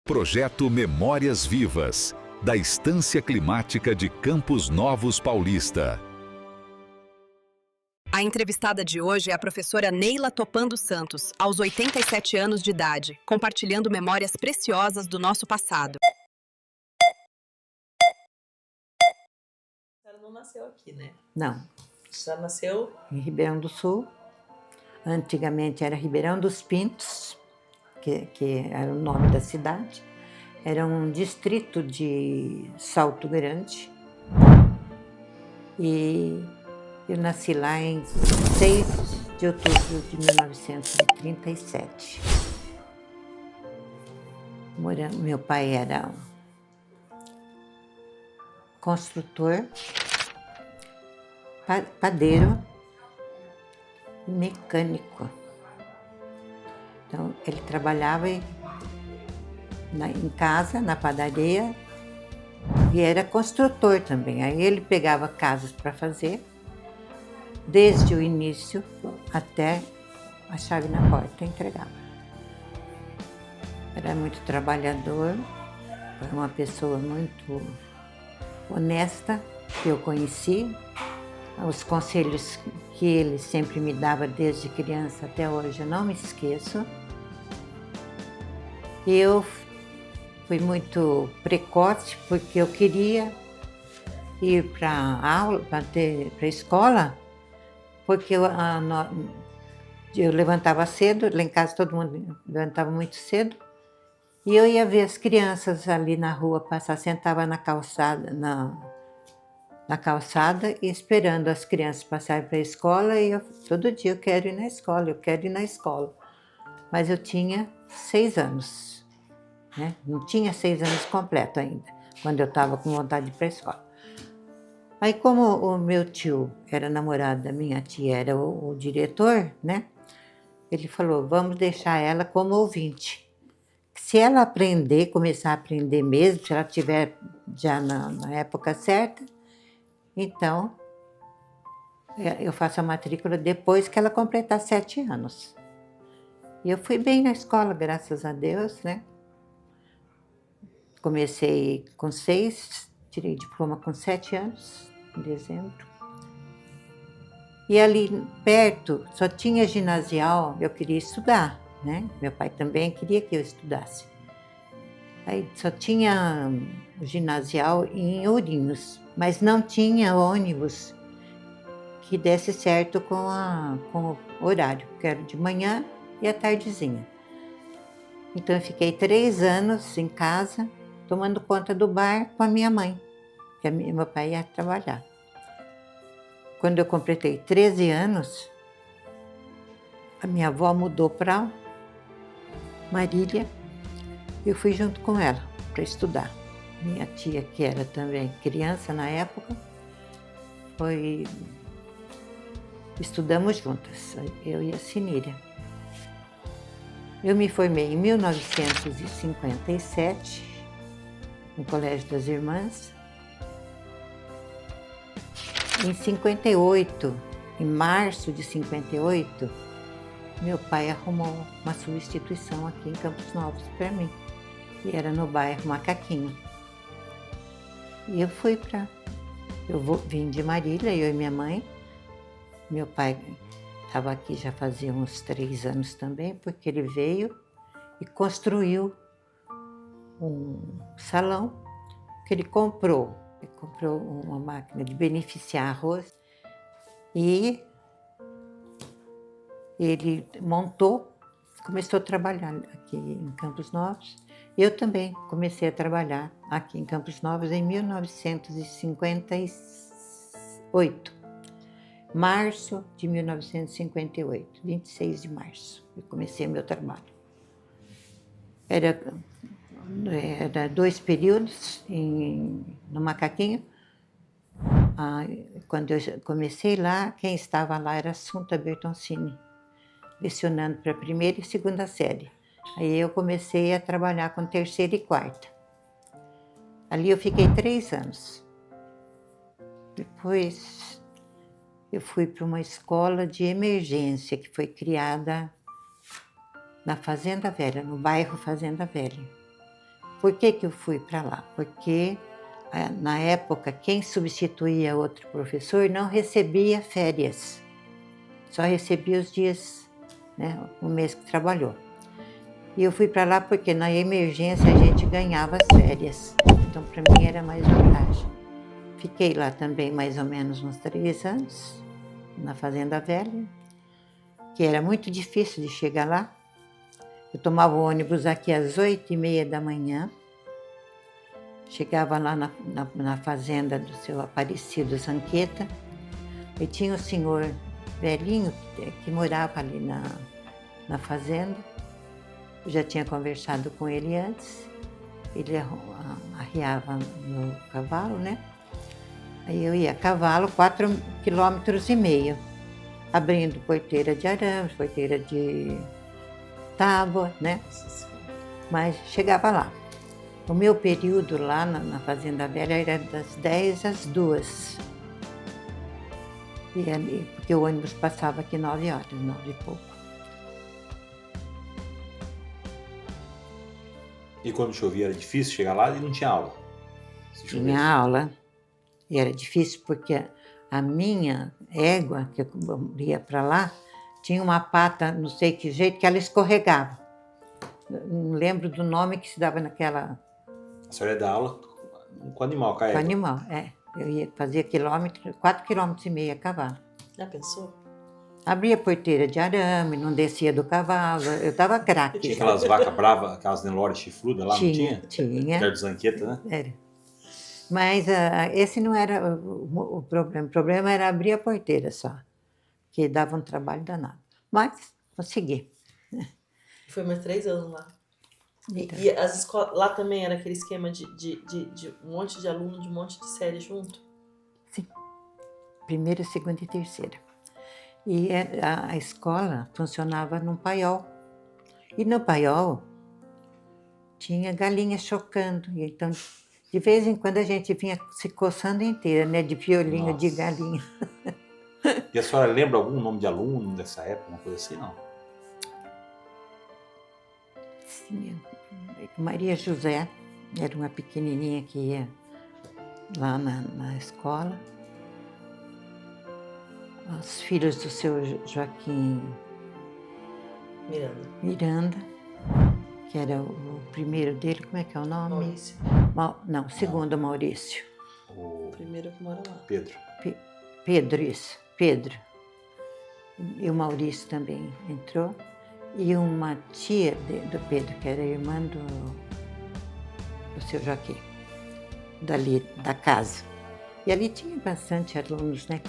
Projeto Memórias Vivas, da Estância Climática de Campos Novos Paulista. A entrevistada de hoje é a professora Neila Topan dos Santos, aos 87 anos de idade, compartilhando memórias preciosas do nosso passado. A senhora não nasceu aqui, né? Não. A senhora nasceu em Ribeirão do Sul. Antigamente era Ribeirão dos Pintos, que era o nome da cidade. Era um distrito de Salto Grande. E eu nasci lá em 6 de outubro de 1937. Meu pai era construtor, padeiro e mecânico. Então, ele trabalhava em casa, na padaria, e era construtor também. Aí ele pegava casas para fazer, desde o início até a chave na porta entregava. Era muito trabalhador, era uma pessoa muito honesta, que eu conheci. Os conselhos que ele sempre me dava desde criança até hoje eu não me esqueço. Eu fui muito precoce porque eu queria ir para aula, para a escola, porque eu levantava cedo, lá em casa todo mundo levantava muito cedo, e eu ia ver as crianças ali na rua passar, sentava na calçada, na calçada, e esperando as crianças passarem para a escola, e todo dia eu quero ir na escola, eu quero ir na escola. Mas eu tinha 6 anos, né? Não tinha 6 anos completo ainda, quando eu estava com vontade de ir para a escola. Aí, como o meu tio era namorado da minha tia, era o diretor, né? Ele falou, vamos deixar ela como ouvinte. Se ela aprender, começar a aprender mesmo, se ela estiver já na época certa, então eu faço a matrícula depois que ela completar 7 anos. E eu fui bem na escola, graças a Deus, né? Comecei com 6, tirei diploma com 7 anos, em dezembro. E ali perto só tinha ginasial, eu queria estudar, né? Meu pai também queria que eu estudasse. Aí só tinha ginasial em Ourinhos, mas não tinha ônibus que desse certo com o horário, que era de manhã e à tardezinha. Então eu fiquei 3 anos em casa, tomando conta do bar com a minha mãe, que meu pai ia trabalhar. Quando eu completei 13 anos, a minha avó mudou para Marília, eu fui junto com ela para estudar. Minha tia, que era também criança na época, estudamos juntas, eu e a Siníria. Eu me formei em 1957, no Colégio das Irmãs. Em 58, em março de 58, meu pai arrumou uma substituição aqui em Campos Novos para mim, e era no bairro Macaquinho. E vim de Marília, eu e minha mãe. Meu pai estava aqui já fazia uns 3 anos também, porque ele veio e construiu um salão que ele comprou. Ele comprou uma máquina de beneficiar arroz e ele montou, começou a trabalhar aqui em Campos Novos. Eu também comecei a trabalhar aqui em Campos Novos em 1958. Março de 1958, 26 de março, eu comecei meu trabalho. Era 2 períodos no Macaquinho. Quando eu comecei lá, quem estava lá era Assunta Bertoncini, lecionando para a 1ª e 2ª série. Aí eu comecei a trabalhar com 3ª e 4ª. Ali eu fiquei 3 anos. Depois eu fui para uma escola de emergência que foi criada na Fazenda Velha, no bairro Fazenda Velha. Por que eu fui para lá? Porque, na época, quem substituía outro professor não recebia férias. Só recebia os dias, né, o mês que trabalhou. E eu fui para lá porque na emergência a gente ganhava as férias. Então, para mim era mais vantagem. Fiquei lá também mais ou menos uns 3 anos, na Fazenda Velha, que era muito difícil de chegar lá. Eu tomava o ônibus aqui às 8h30 da manhã, chegava lá na fazenda do seu Aparecido Zanqueta, e tinha um senhor velhinho que morava ali na fazenda. Eu já tinha conversado com ele antes, ele arriava meu cavalo, né? Aí eu ia a cavalo 4,5 km, abrindo porteira de arame, porteira de tábua, né? Mas chegava lá. O meu período lá na Fazenda Velha era das 10 às 2. Porque o ônibus passava aqui 9 horas, 9 e pouco. E quando chovia era difícil chegar lá e não tinha aula? Tinha aula. E era difícil porque a minha égua, que eu ia para lá, tinha uma pata, não sei que jeito, que ela escorregava. Não lembro do nome que se dava naquela... A senhora ia dar aula com animal, com a Com égua? animal, é. Eu ia fazer 4,5 km a cavalo. Já pensou? Abria porteira de arame, não descia do cavalo. Eu estava craque. Tinha aquelas vacas bravas, aquelas Nelore chifrudas lá, não tinha? Tinha. Perto do Zanqueta, né? Era. Mas esse não era o problema. O problema era abrir a porteira só, que dava um trabalho danado. Mas consegui. Foi mais 3 anos lá. Então. E as escolas, lá também era aquele esquema de um monte de aluno, de um monte de série junto? Sim. Primeira, segunda e terceira. E a escola funcionava num paiol. E no paiol tinha galinha chocando. Então, de vez em quando a gente vinha se coçando inteira, né? De violinho de galinha. E a senhora lembra algum nome de aluno dessa época, uma coisa assim, não? Sim. Maria José era uma pequenininha que ia lá na escola. Os filhos do seu Joaquim Miranda, que era o primeiro dele, como é que é o nome? Maurício. Não, o segundo Maurício. O Primeiro que mora lá. Pedro. Pedro, isso, Pedro. E o Maurício também entrou. E uma tia do Pedro, que era irmã do seu Joaquim, dali da casa. E ali tinha bastante alunos, né?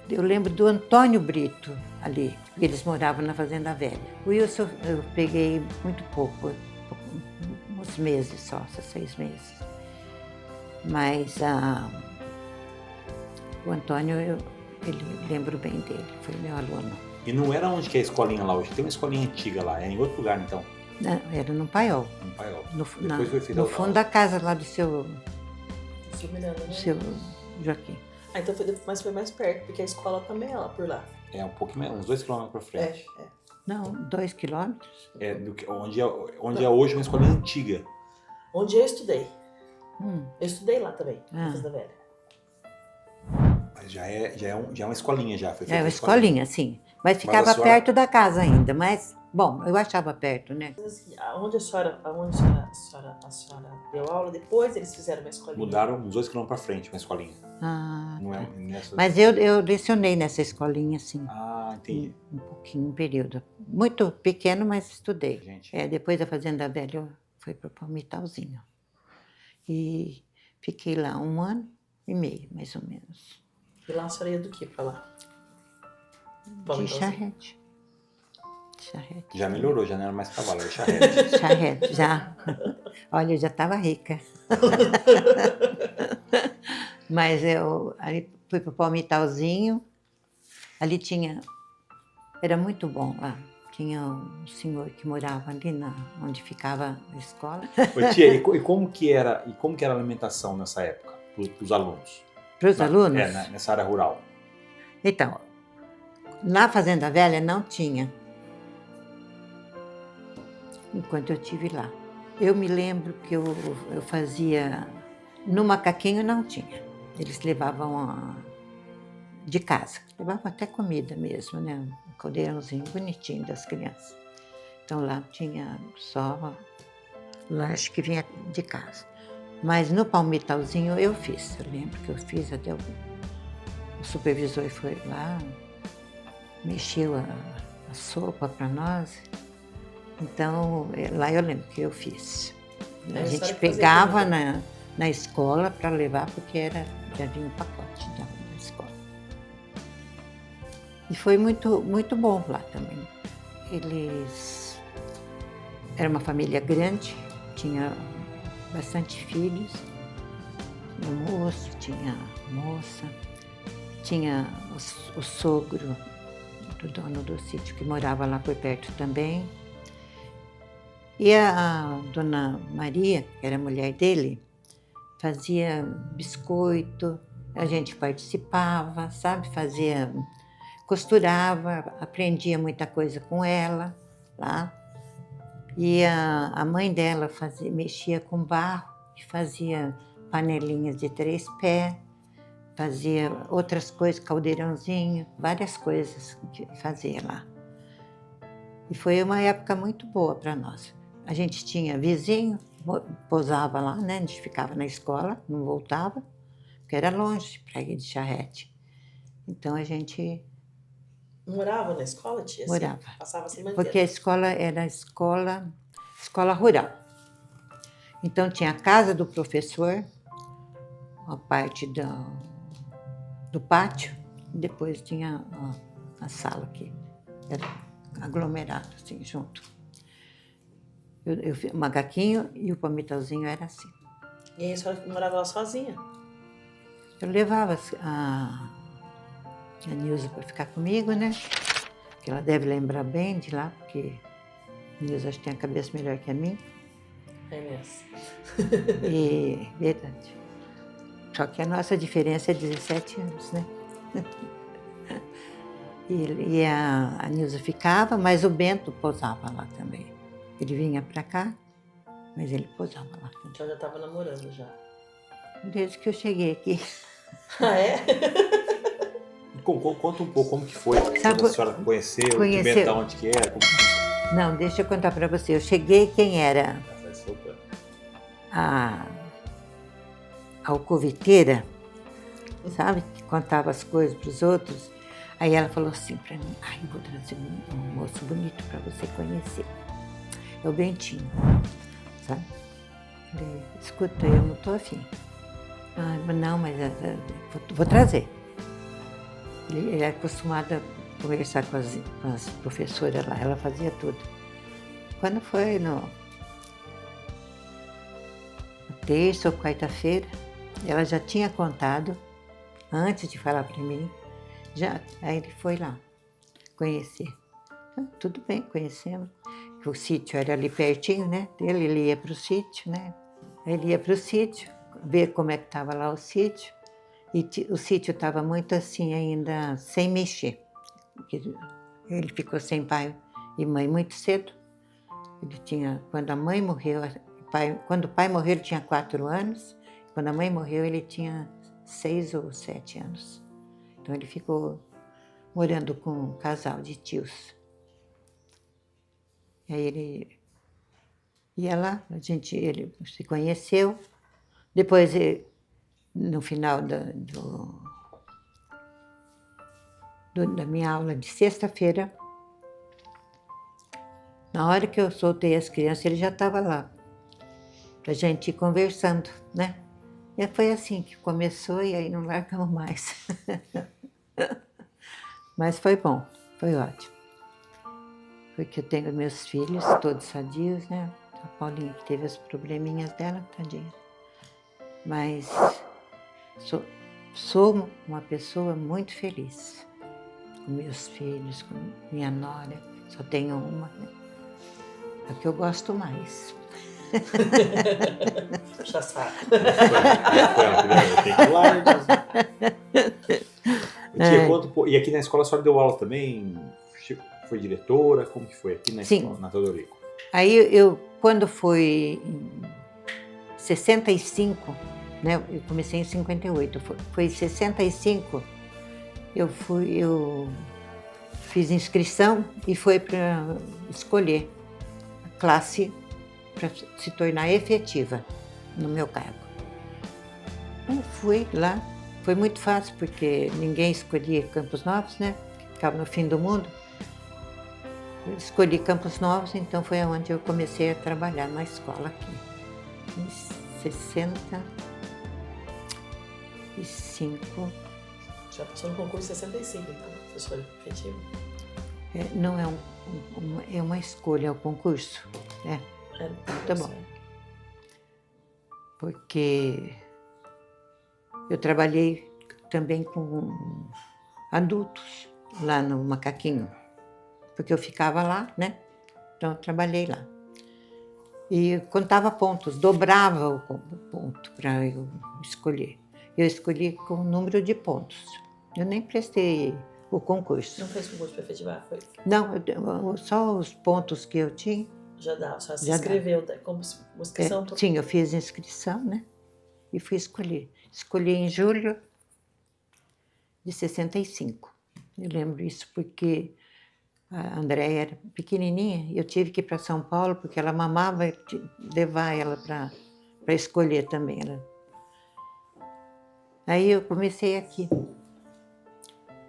Eu lembro do Antônio Brito ali, eles moravam na Fazenda Velha. O Wilson eu peguei muito pouco, uns meses só, 6 meses. Mas o Antônio, ele lembro bem dele, foi meu aluno. E não era onde que é a escolinha lá hoje? Tem uma escolinha antiga lá, é em outro lugar então? Não, era no Paiol. No Paiol. Depois foi feita no fundo da casa lá do seu Miranda, né? Joaquim. Então mas foi mais perto, porque a escola também é lá por lá. É um pouquinho mais, uns 2 km pra frente. Não, 2 quilômetros. Onde é hoje uma escolinha antiga. Onde eu estudei. Hum. Eu estudei lá também, na Ah. Fazenda Velha. Mas já é uma escolinha já. Foi É feita uma a escolinha, sim. Mas a ficava senhora- perto da casa ainda, mas, bom, eu achava perto, né? Mas, assim, aonde a senhora deu aula, depois eles fizeram uma escolinha. Mudaram uns 2 km pra frente uma escolinha. Ah, Não é tá. nessa... Mas eu lecionei nessa escolinha, sim. Ah, entendi. Um pouquinho, um período. Muito pequeno, mas estudei. Gente. Depois da Fazenda Velha, eu fui para o Palmitalzinho. E fiquei lá 1 ano e meio, mais ou menos. E lá a senhora ia do que pra lá? De charrete. Charrete. Já melhorou, já não era mais cavalo, era charrete. Charrete, já. Olha, eu já estava rica. Mas eu ali fui para o Palmitalzinho. Ali tinha... Era muito bom lá. Tinha um senhor que morava ali onde ficava a escola. Ô, tia, e como que era a alimentação nessa época para os alunos? Para os alunos? Nessa área rural. Então, na Fazenda Velha não tinha. enquanto eu estive lá. Eu me lembro que eu fazia... No macaquinho não tinha. Eles levavam de casa. Levavam até comida mesmo, né? Um caldeirãozinho bonitinho das crianças. Então lá tinha só lanche que vinha de casa. Mas no palmitalzinho eu fiz. Eu lembro que eu fiz, até o supervisor foi lá, mexeu a sopa para nós. Então, lá eu lembro que eu fiz. A gente pegava na escola para levar, porque já vinha um pacote da escola. E foi muito, muito bom lá também. Era uma família grande, tinha bastante filhos, tinha moço, tinha moça, tinha o sogro do dono do sítio que morava lá por perto também. E a dona Maria, que era a mulher dele, fazia biscoito, a gente participava, sabe? Costurava, aprendia muita coisa com ela lá. E a mãe dela mexia com barro e fazia panelinhas de 3 pés, fazia outras coisas, caldeirãozinho, várias coisas que fazia lá. E foi uma época muito boa para nós. A gente tinha vizinho, pousava lá, né? A gente ficava na escola, não voltava, porque era longe para ir de charrete. Então a gente... Morava na escola, tia? Morava. Assim, passava a semana Porque inteira. a escola era escola rural. Então tinha a casa do professor, a parte do pátio, e depois tinha a sala que era aglomerado, assim, junto. O macaquinho e o palmitalzinho era assim. E aí a senhora morava lá sozinha? Eu levava a Nilza para ficar comigo, né? Que ela deve lembrar bem de lá, porque a Nilza acho que tem a cabeça melhor que a minha. É mesmo. E verdade. Só que a nossa diferença é 17 anos, né? E a Nilza ficava, mas o Bento pousava lá também. Ele vinha para cá, mas ele pousava lá também. A senhora já estava namorando já. Desde que eu cheguei aqui. Ah, é? Conta um pouco como que foi, quando a senhora conheceu, que Bentão, onde que era, como que... Não, deixa eu contar para você. Eu cheguei, quem era? A alcoviteira, sabe? Que contava as coisas para os outros. Aí ela falou assim para mim, eu vou trazer um moço bonito para você conhecer. É o Bentinho, sabe? Falei, escuta, eu não estou afim. Não, mas vou trazer. Ele é acostumado a conversar com as professoras lá, ela fazia tudo. Quando foi na terça ou quarta-feira, ela já tinha contado, antes de falar para mim, aí ele foi lá conhecer. Tudo bem, conhecemos. O sítio era ali pertinho, né? Ele ia para o sítio, né? Ele ia para o sítio, ver como é que estava lá o sítio. E o sítio estava muito assim ainda, sem mexer. Ele ficou sem pai e mãe muito cedo. Quando a mãe morreu, quando o pai morreu ele tinha 4 anos. Quando a mãe morreu ele tinha 6 ou 7 anos. Então ele ficou morando com um casal de tios. E aí ele ia lá, ele se conheceu. Depois, no final da minha aula de sexta-feira, na hora que eu soltei as crianças, ele já estava lá, pra gente ir conversando, né? E foi assim que começou e aí não largamos mais. Mas foi bom, foi ótimo. Porque eu tenho meus filhos, todos sadios, né? A Paulinha que teve os probleminhas dela, tadinha. Mas sou uma pessoa muito feliz. Com meus filhos, com minha nora, só tenho uma, né? É o que eu gosto mais. Já sabe. Tia, conta um pouco. E aqui na escola a senhora deu aula também? Foi diretora? Como que foi aqui na escola, na Teodorico? Aí quando foi em 65, né? Eu comecei em 58, foi em 65, eu fiz inscrição e foi para escolher a classe para se tornar efetiva no meu cargo. Eu fui lá, foi muito fácil porque ninguém escolhia Campos Novos, né? Ficava no fim do mundo. Eu escolhi Campos Novos, então foi onde eu comecei a trabalhar na escola aqui, em 65. Já passou no concurso em 65, então, professora efetiva? Não é uma escolha, é o concurso. Tá bom. Porque eu trabalhei também com adultos lá no Macaquinho, porque eu ficava lá, né? Então eu trabalhei lá. E contava pontos, dobrava o ponto para eu escolher. Eu escolhi com o número de pontos. Eu nem prestei o concurso. Não fez concurso para efetivar, foi? Não, só os pontos que eu tinha. Já dá, só se Já inscreveu, como inscrição? Sim, eu fiz inscrição, né? E fui escolher. Escolhi em julho de 65. Eu lembro isso porque a Andréia era pequenininha e eu tive que ir para São Paulo porque ela mamava e levar ela para escolher também. Aí eu comecei aqui.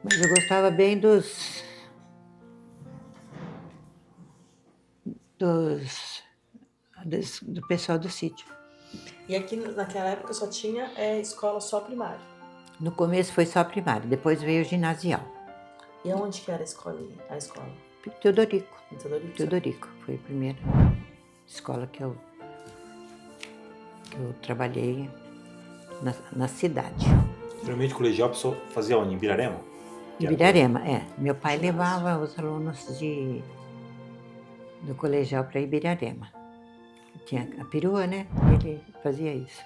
Mas eu gostava bem do pessoal do sítio. E aqui naquela época só tinha escola só primária? No começo foi só primário, depois veio o ginasial. E aonde que era a escola? Teodorico. Em Teodorico? Teodorico, foi a primeira escola que eu trabalhei na cidade. Geralmente o colegial a pessoa fazia onde? Em Birarema? Em Ibirarema, Meu pai levava os alunos do colegial para Ibirarema. Tinha a perua, né? Ele fazia isso.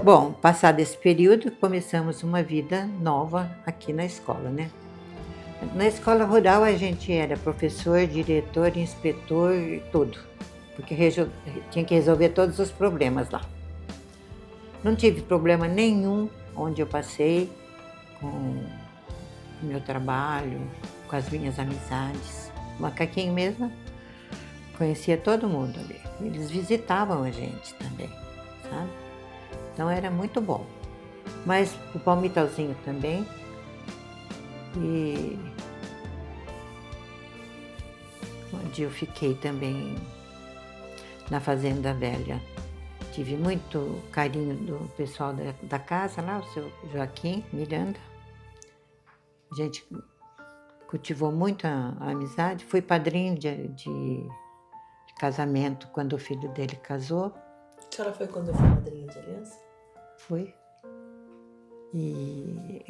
Bom, passado esse período, começamos uma vida nova aqui na escola, né? Na escola rural a gente era professor, diretor, inspetor e tudo, porque tinha que resolver todos os problemas lá. Não tive problema nenhum onde eu passei com o meu trabalho, com as minhas amizades. O Macaquinho mesmo, conhecia todo mundo ali. Eles visitavam a gente também, sabe? Então era muito bom. Mas o Palmitalzinho também. E onde eu fiquei também na Fazenda Velha. Tive muito carinho do pessoal da casa lá, o seu Joaquim Miranda. A gente cultivou muito a amizade. Fui padrinho de casamento quando o filho dele casou. A senhora foi quando eu fui madrinha de aliança? Fui. E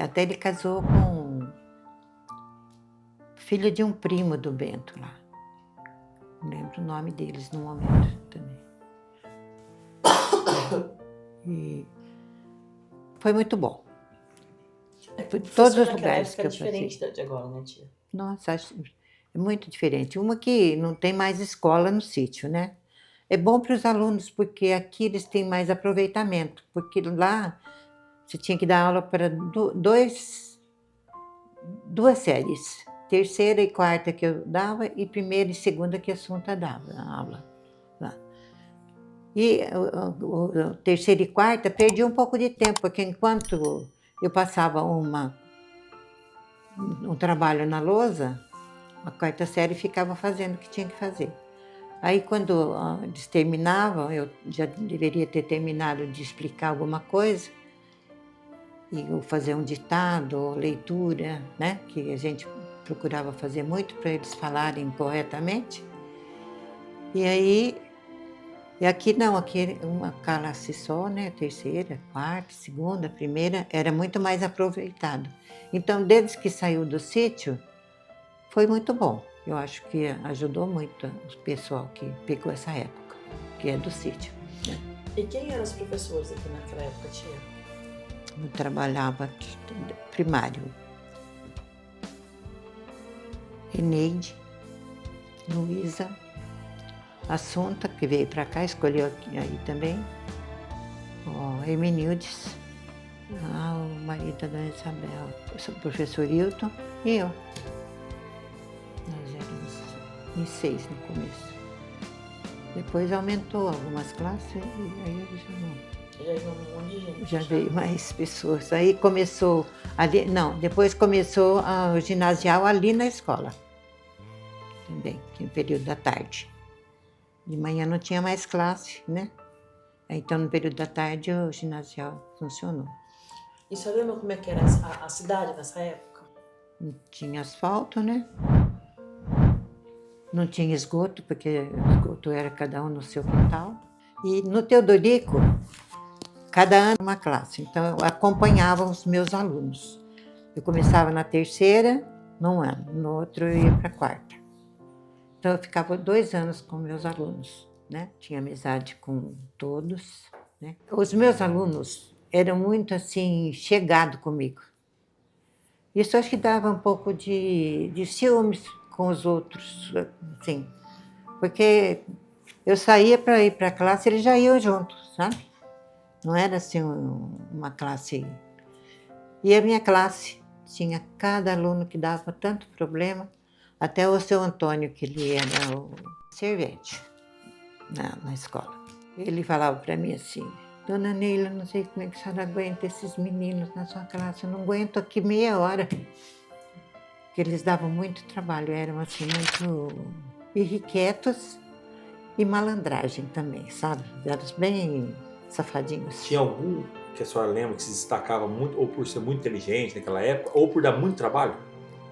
até ele casou com filho de um primo do Bento lá. Não lembro o nome deles no momento também. E foi muito bom. Todos os lugares que eu passei. É diferente de agora, né, tia? Nossa, acho muito diferente. Uma que não tem mais escola no sítio, né? É bom para os alunos, porque aqui eles têm mais aproveitamento, porque lá você tinha que dar aula para duas séries. Terceira e quarta que eu dava e primeira e segunda que a Assunta dava a aula lá. E o terceira e quarta perdi um pouco de tempo, porque enquanto eu passava um trabalho na lousa, a quarta série ficava fazendo o que tinha que fazer. Aí quando eles terminavam, eu já deveria ter terminado de explicar alguma coisa, e fazer um ditado, leitura, né? Que a gente procurava fazer muito para eles falarem corretamente. E aqui não, aqui uma classe só, né? Terceira, quarta, segunda, primeira, era muito mais aproveitado. Então, desde que saiu do sítio, foi muito bom. Eu acho que ajudou muito o pessoal que pegou essa época, que é do sítio. E quem eram os professores aqui naquela época, tia? Eu trabalhava primário. Eneide, Luísa, Assunta, que veio para cá, escolheu aqui, aí também. Ó, Hermenildes, o marido da Dona Isabel, o professor Hilton e eu. Nós éramos em 6 no começo. Depois aumentou algumas classes e aí eu já não. Já veio um monte de gente. Já veio mais pessoas. Aí começou, ali, não, depois começou o ginasial ali na escola. Também, no período da tarde. De manhã não tinha mais classe, né? Então, no período da tarde, o ginasial funcionou. E você lembra como é que era a cidade nessa época? Não tinha asfalto, né? Não tinha esgoto, porque o esgoto era cada um no seu quintal. E no Teodorico, cada ano uma classe. Então, eu acompanhava os meus alunos. Eu começava na terceira, num ano. No outro, eu ia para a quarta. Então, eu ficava 2 anos com meus alunos, né? Tinha amizade com todos, né? Os meus alunos eram muito, assim, chegados comigo. Isso acho que dava um pouco de ciúmes com os outros, assim. Porque eu saía para ir para a classe, eles já iam juntos, sabe? Não era, assim, uma classe... E a minha classe tinha cada aluno que dava tanto problema, até o seu Antônio, que ele era o servente na escola. Ele falava para mim assim: Dona Neila, não sei como é que a senhora aguenta esses meninos na sua classe, eu não aguento aqui meia hora. Porque eles davam muito trabalho, eram assim muito irrequietos e malandragem também, sabe? Eram bem safadinhos. Tinha algum que a senhora lembra que se destacava muito, ou por ser muito inteligente naquela época, ou por dar muito trabalho?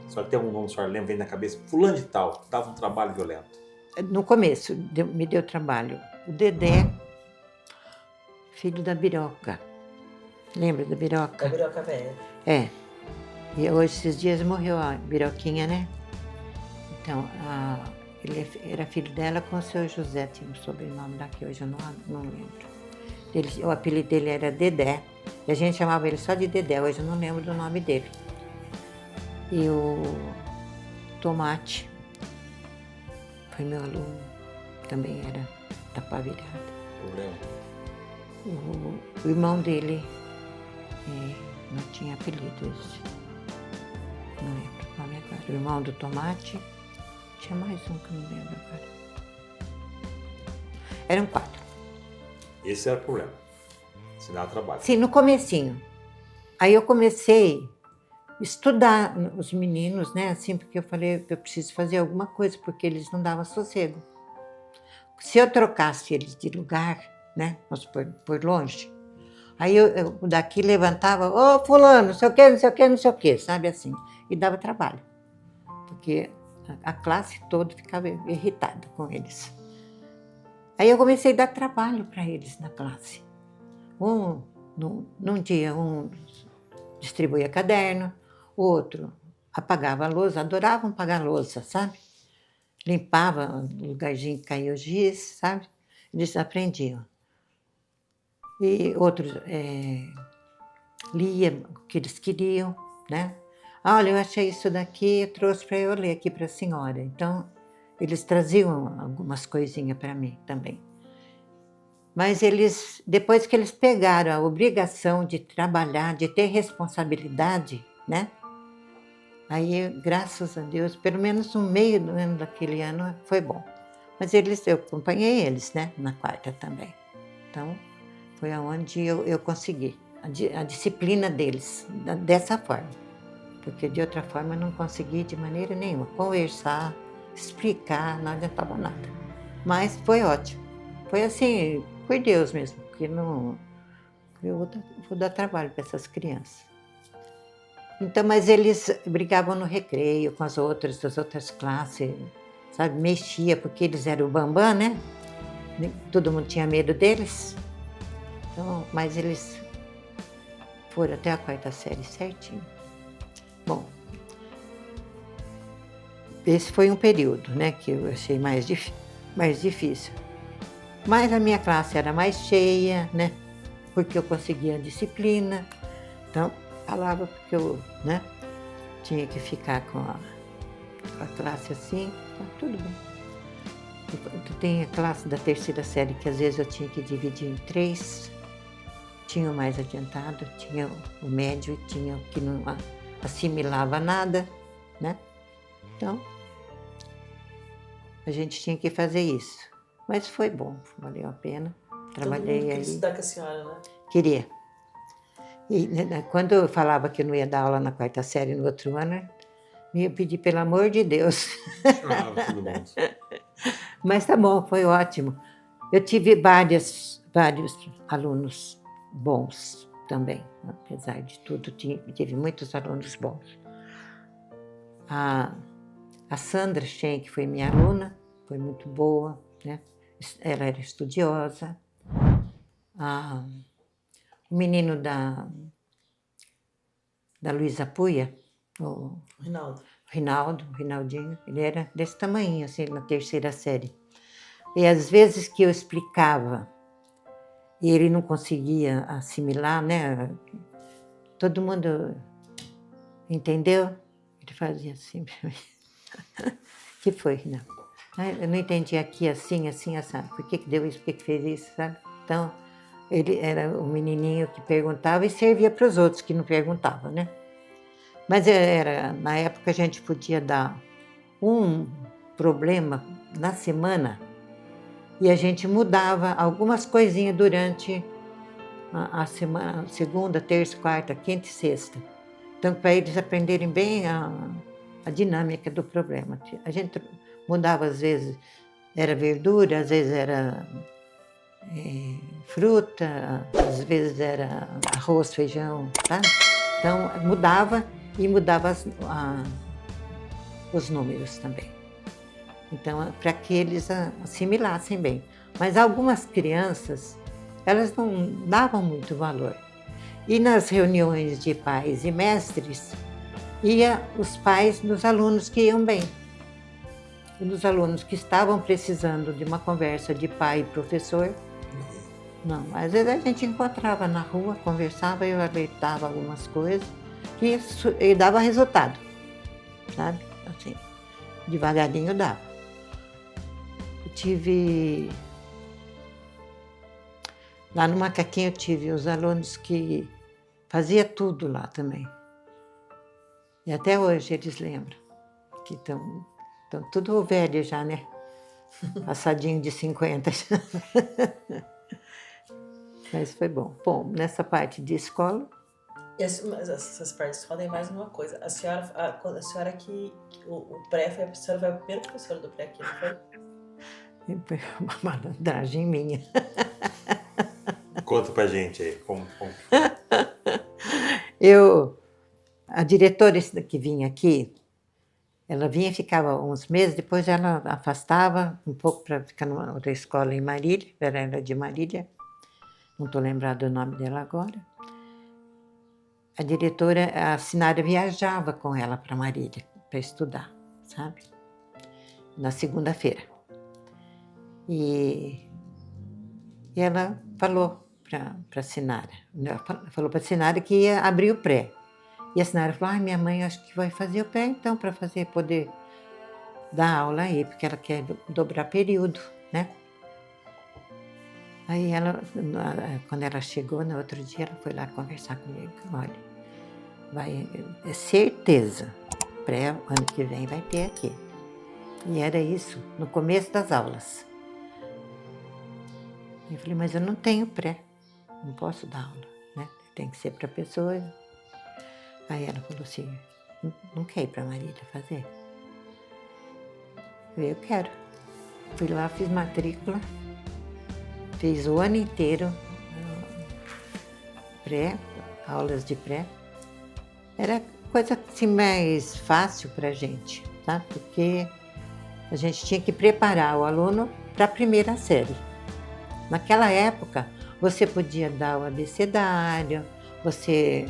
A senhora tem algum nome que a senhora lembra, vem na cabeça? Fulano de tal, dava um trabalho violento. No começo, me deu trabalho. O Dedé, filho da Biroca. Lembra da Biroca? Da Biroca Velha. É. E hoje, esses dias, morreu a Biroquinha, né? Então, ele era filho dela com o seu José, tinha um sobrenome daqui, hoje eu não lembro. O apelido dele era Dedé, e a gente chamava ele só de Dedé, hoje eu não lembro do nome dele. E o Tomate foi meu aluno, também era da pá virada. Problema. O irmão dele não tinha apelidos, não lembro o nome agora. O irmão do Tomate, tinha mais um que eu não lembro agora. Eram 4. Esse era o problema. Se dava trabalho. Sim, no comecinho. Aí eu comecei a estudar os meninos, né? Assim, porque eu falei que eu preciso fazer alguma coisa, porque eles não davam sossego. Se eu trocasse eles de lugar, né? Vamos por longe, aí eu daqui levantava, ô fulano, não sei o quê, não sei o quê, não sei o quê, sabe assim? E dava trabalho, porque a classe toda ficava irritada com eles. Aí eu comecei a dar trabalho para eles na classe. Num dia, um distribuía caderno, o outro apagava a louça, adoravam apagar a louça, sabe? Limpava o lugarzinho que caiu o giz, sabe? Eles aprendiam. E outros lia o que eles queriam, né? Olha, eu achei isso daqui, eu trouxe para eu ler aqui para a senhora. Então, eles traziam algumas coisinhas para mim também. Mas eles, depois que eles pegaram a obrigação de trabalhar, de ter responsabilidade, né? Aí, graças a Deus, pelo menos no meio do ano daquele ano foi bom. Mas eu acompanhei eles, né? Na quarta também. Então, foi aonde eu consegui a disciplina deles, dessa forma. Porque de outra forma eu não consegui de maneira nenhuma conversar, explicar, não adiantava nada. Mas foi ótimo. Foi assim, por Deus mesmo, porque não, eu vou dar trabalho para essas crianças. Então, mas eles brigavam no recreio com as outras, das outras classes, sabe? Mexia, porque eles eram o bambam, né? Todo mundo tinha medo deles. Então, mas eles foram até a 4ª série certinho. Bom, esse foi um período, né, que eu achei mais difícil. Mas a minha classe era mais cheia, né, porque eu conseguia a disciplina. Então, falava porque eu, né, tinha que ficar com a classe assim, tá tudo bem. Tem a classe da terceira série que às vezes eu tinha que dividir em 3. Tinha o mais adiantado, tinha o médio e tinha o que não assimilava nada, né? Então, a gente tinha que fazer isso. Mas foi bom, valeu a pena. Trabalhei Todo mundo queria ali. estudar com a senhora, né? Queria. E quando eu falava que eu não ia dar aula na quarta série no outro ano, eu ia pedir pelo amor de Deus. Chamava todo mundo. Mas tá bom, foi ótimo. Eu tive vários alunos bons também, apesar de tudo, tive muitos alunos bons. A Sandra Schenck foi minha aluna, foi muito boa, né? Ela era estudiosa. O menino da Luísa Puia, o Rinaldinho, ele era desse tamanho, assim, na terceira série. E às vezes que eu explicava e ele não conseguia assimilar, né? Todo mundo entendeu? Ele fazia assim para mim. Que foi, Rinaldo? Eu não entendi aqui assim, sabe? Por que deu isso, por que fez isso, sabe? Então, ele era o menininho que perguntava e servia para os outros que não perguntavam, né? Mas na época a gente podia dar um problema na semana e a gente mudava algumas coisinhas durante a semana, segunda, terça, quarta, quinta e sexta. Então, para eles aprenderem bem a dinâmica do problema. A gente mudava, às vezes, era verdura, às vezes era fruta, às vezes era arroz, feijão, tá? Então, mudava e mudava os números também. Então, para que eles assimilassem bem. Mas algumas crianças, elas não davam muito valor. E nas reuniões de pais e mestres, ia os pais dos alunos que iam bem. E dos alunos que estavam precisando de uma conversa de pai e professor, não. Às vezes a gente encontrava na rua, conversava, eu alertava algumas coisas, e dava resultado, sabe? Assim, devagarinho dava. Eu tive... Lá no Macaquinho eu tive os alunos que fazia tudo lá também. E até hoje eles lembram, que estão tudo velho já, né? Passadinho de 50 já. Mas foi bom. Bom, nessa parte de escola... Mas essas partes de escola tem mais uma coisa. A senhora que o pré, a senhora foi a primeira professora do pré aqui, não foi? Foi uma malandragem minha. Conta pra gente aí, como... A diretora que vinha aqui, ela vinha e ficava uns meses, depois ela afastava um pouco para ficar numa outra escola em Marília, ela era de Marília, não estou lembrada do nome dela agora. A diretora, a Sinara, viajava com ela para Marília, para estudar, sabe? Na segunda-feira. E ela falou para a Sinara, falou para a Sinara que ia abrir o pré. E a Sinara falou, minha mãe acho que vai fazer o pré então, para poder dar aula aí, porque ela quer dobrar período, né? Aí ela, quando ela chegou, no outro dia, ela foi lá conversar comigo. Olha, é certeza, pré, ano que vem vai ter aqui. E era isso, no começo das aulas. Eu falei, mas eu não tenho pré, não posso dar aula, né? Tem que ser para a pessoa. Aí ela falou assim, não quer ir para Marília fazer? Eu falei, eu quero. Fui lá, fiz matrícula, fiz o ano inteiro pré, aulas de pré. Era coisa assim mais fácil para a gente, tá? Porque a gente tinha que preparar o aluno para a primeira série. Naquela época, você podia dar o abecedário, você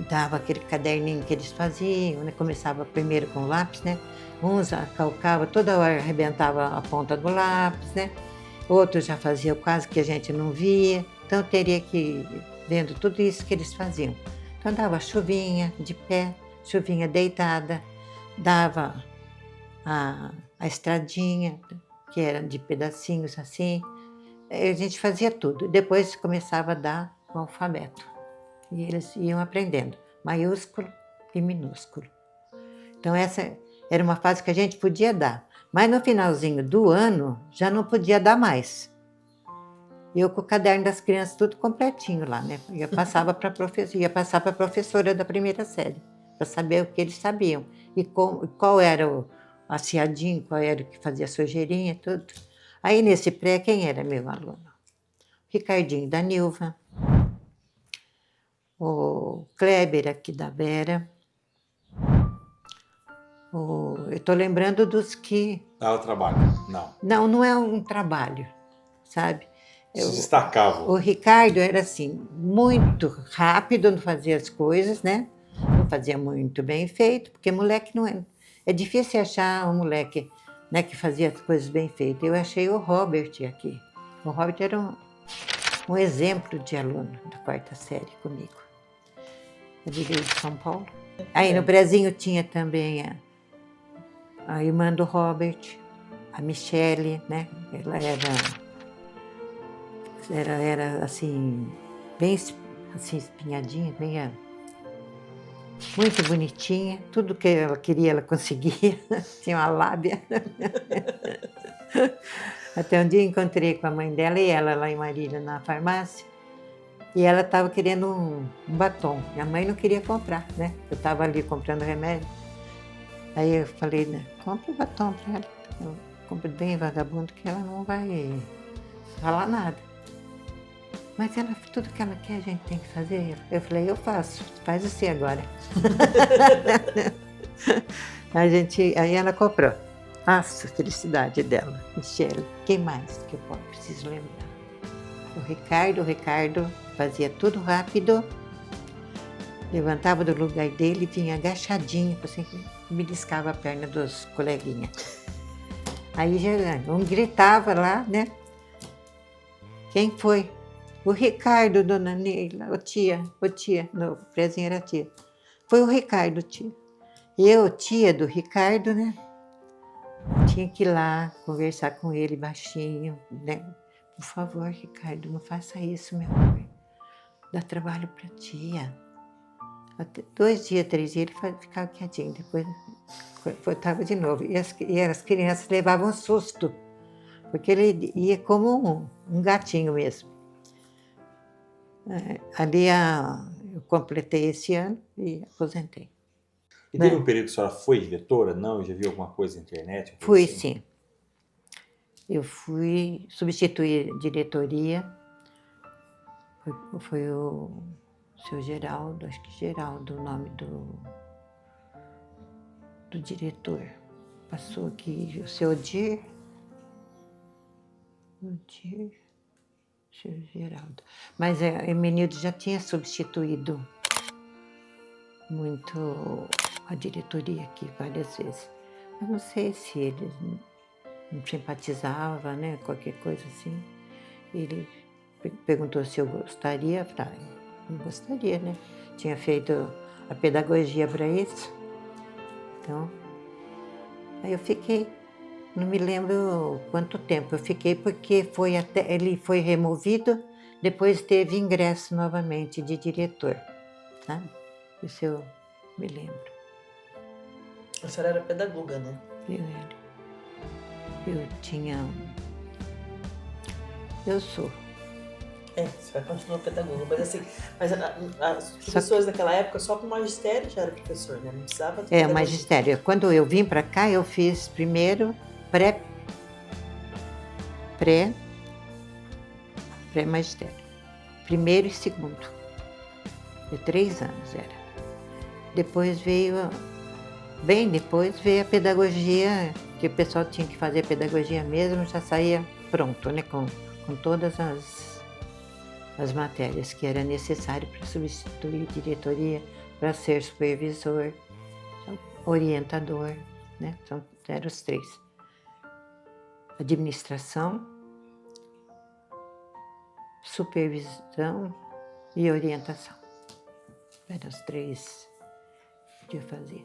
dava aquele caderninho que eles faziam, né? Começava primeiro com o lápis, né? Uns calcava, toda hora arrebentava a ponta do lápis, né? Outros já faziam quase que a gente não via, então teria que ir vendo tudo isso que eles faziam. Então dava chuvinha de pé, chuvinha deitada, dava a estradinha, que eram de pedacinhos assim. A gente fazia tudo. Depois começava a dar o alfabeto. E eles iam aprendendo, maiúsculo e minúsculo. Então essa era uma fase que a gente podia dar. Mas no finalzinho do ano, já não podia dar mais. Eu com o caderno das crianças tudo completinho lá, né? Ia passar para a professora da primeira série, para saber o que eles sabiam. E qual era o aciadinho, qual era o que fazia sujeirinha, tudo. Aí nesse pré, quem era meu aluno? Ricardinho da Nilva, o Kleber aqui da Vera. Eu estou lembrando dos que... Dava trabalho? Não. Não, não é um trabalho, sabe? Se destacavam. O Ricardo era assim, muito rápido, não fazia as coisas, né? Não fazia muito bem feito, porque moleque não é... É difícil achar um moleque, né, que fazia as coisas bem feitas. Eu achei o Robert aqui. O Robert era um exemplo de aluno da quarta série comigo. Eu virei de São Paulo. Aí no prézinho tinha também a irmã do Robert, a Michele, né? Ela era assim, bem assim, espinhadinha, bem, muito bonitinha. Tudo que ela queria, ela conseguia. Tinha uma lábia. Até um dia encontrei com a mãe dela e ela lá em Marília, na farmácia. E ela estava querendo um batom. Minha mãe não queria comprar, né? Eu estava ali comprando remédio. Aí eu falei, né, compra o batom para ela. Eu compro bem vagabundo que ela não vai falar nada. Mas ela, tudo que ela quer a gente tem que fazer. Eu falei, eu faço, faz você agora. Aí ela comprou. Nossa, felicidade dela, Michele. Quem mais que eu preciso lembrar? O Ricardo fazia tudo rápido, levantava do lugar dele e vinha agachadinho, assim, beliscava a perna dos coleguinhas. Aí já um gritava lá, né? Quem foi? O Ricardo, dona Neila, ô tia, no prezinho era tia. Foi o Ricardo, tia. Eu, tia do Ricardo, né? Tinha que ir lá conversar com ele baixinho, né? Por favor, Ricardo, não faça isso, meu amor. Dá trabalho pra tia. Até 2 dias, 3 dias, ele ficava quietinho. Depois voltava de novo. E as crianças levavam susto, porque ele ia como um gatinho mesmo. Ali eu completei esse ano e aposentei. E teve um período que a senhora foi diretora? Não? Eu já vi alguma coisa na internet? Fui, assim? sim. Eu fui substituir diretoria. Foi o seu Geraldo, acho que Geraldo, o nome do diretor. Passou aqui o seu Odir, seu Geraldo. Mas a Emenildo já tinha substituído muito a diretoria aqui várias vezes. Eu não sei se ele não simpatizava, né, qualquer coisa assim. Ele perguntou se eu gostaria, falei, não gostaria, né? Tinha feito a pedagogia para isso. Então, aí eu fiquei, não me lembro quanto tempo eu fiquei, porque ele foi removido, depois teve ingresso novamente de diretor, sabe? Isso eu me lembro. A senhora era pedagoga, né? Eu sou. A senhora continua pedagoga, mas assim, as professores daquela época só com magistério já era professor, né? Não precisava de pedagogia. Magistério. Quando eu vim para cá, eu fiz primeiro pré-magistério. Primeiro e segundo. De 3 anos era. Bem depois veio a pedagogia, que o pessoal tinha que fazer pedagogia mesmo, já saía pronto, né? Com todas as matérias que era necessário para substituir diretoria, para ser supervisor, orientador, né? Então, eram os 3. Administração, supervisão e orientação. Eram os 3 que eu fazia.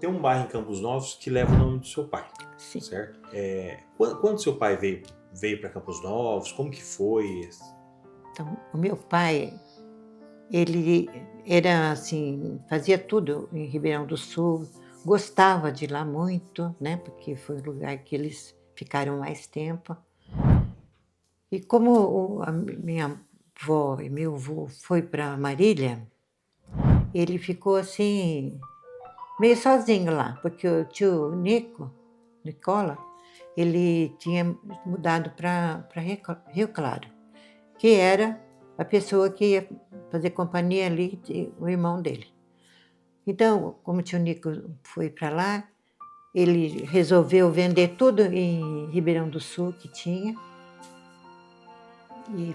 Tem um bairro em Campos Novos que leva o nome do seu pai, Sim. certo? Quando seu pai veio para Campos Novos, como que foi? Então, o meu pai, ele era assim, fazia tudo em Ribeirão do Sul, gostava de lá muito, né? Porque foi o lugar que eles ficaram mais tempo. E como a minha avó e meu avô foi para Marília, ele ficou assim, meio sozinho lá, porque o tio Nicola, ele tinha mudado para Rio Claro, que era a pessoa que ia fazer companhia ali, o irmão dele. Então, como o tio Nico foi para lá, ele resolveu vender tudo em Ribeirão do Sul que tinha e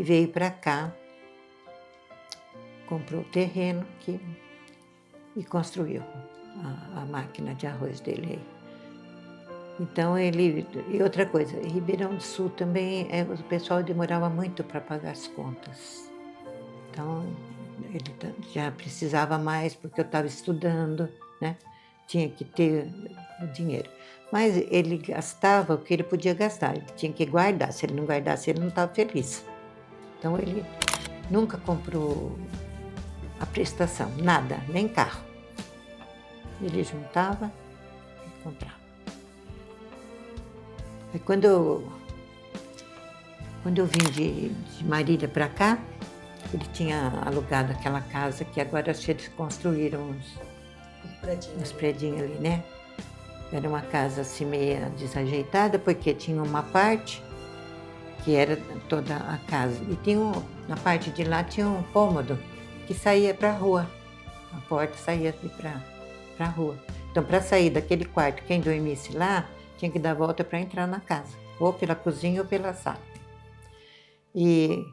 veio para cá, comprou o terreno e construiu a máquina de arroz dele aí. Então e outra coisa, em Ribeirão do Sul também o pessoal demorava muito para pagar as contas. Então ele já precisava mais porque eu estava estudando, né? Tinha que ter o dinheiro. Mas ele gastava o que ele podia gastar, ele tinha que guardar. Se ele não guardasse, ele não estava feliz. Então ele nunca comprou a prestação, nada, nem carro. Ele juntava e comprava. Aí quando eu vim de Marília para cá, ele tinha alugado aquela casa que agora eles construíram uns predinhos ali, né? Era uma casa assim meio desajeitada, porque tinha uma parte que era toda a casa. E na parte de lá tinha um cômodo que saía para a rua. A porta saía para a rua. Então, para sair daquele quarto, quem dormisse lá, tinha que dar a volta para entrar na casa. Ou pela cozinha ou pela sala. E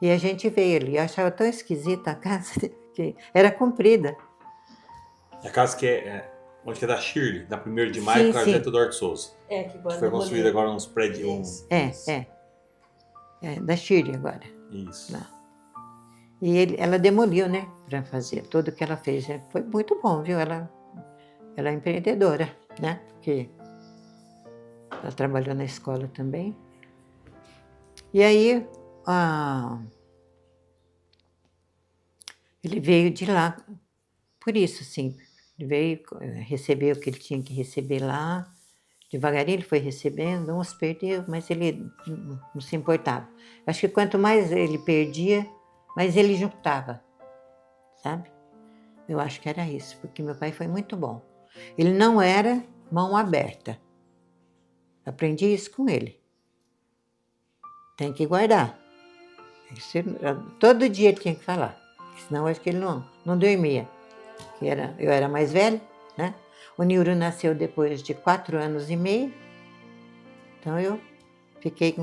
a gente veio ali. Eu achava tão esquisita a casa, que era comprida. A casa onde que é da Shirley, da 1º de maio, com a Arquiteto Eduardo Souza. Que agora Foi construído agora uns prédios. Da Shirley agora. Isso. Lá. E ela demoliu, né, para fazer tudo o que ela fez. Foi muito bom, viu? Ela é empreendedora, né? Porque ela trabalhou na escola também. E aí, ele veio de lá, por isso, sim. Ele veio receber o que ele tinha que receber lá. Devagarinho ele foi recebendo, uns perdeu, mas ele não se importava. Acho que quanto mais ele perdia, mais ele juntava, sabe? Eu acho que era isso, porque meu pai foi muito bom. Ele não era mão aberta. Aprendi isso com ele. Tem que guardar. Todo dia ele tinha que falar, senão acho que ele não dormia. Eu era mais velha, né? O Nildo nasceu depois de 4 anos e meio, então eu fiquei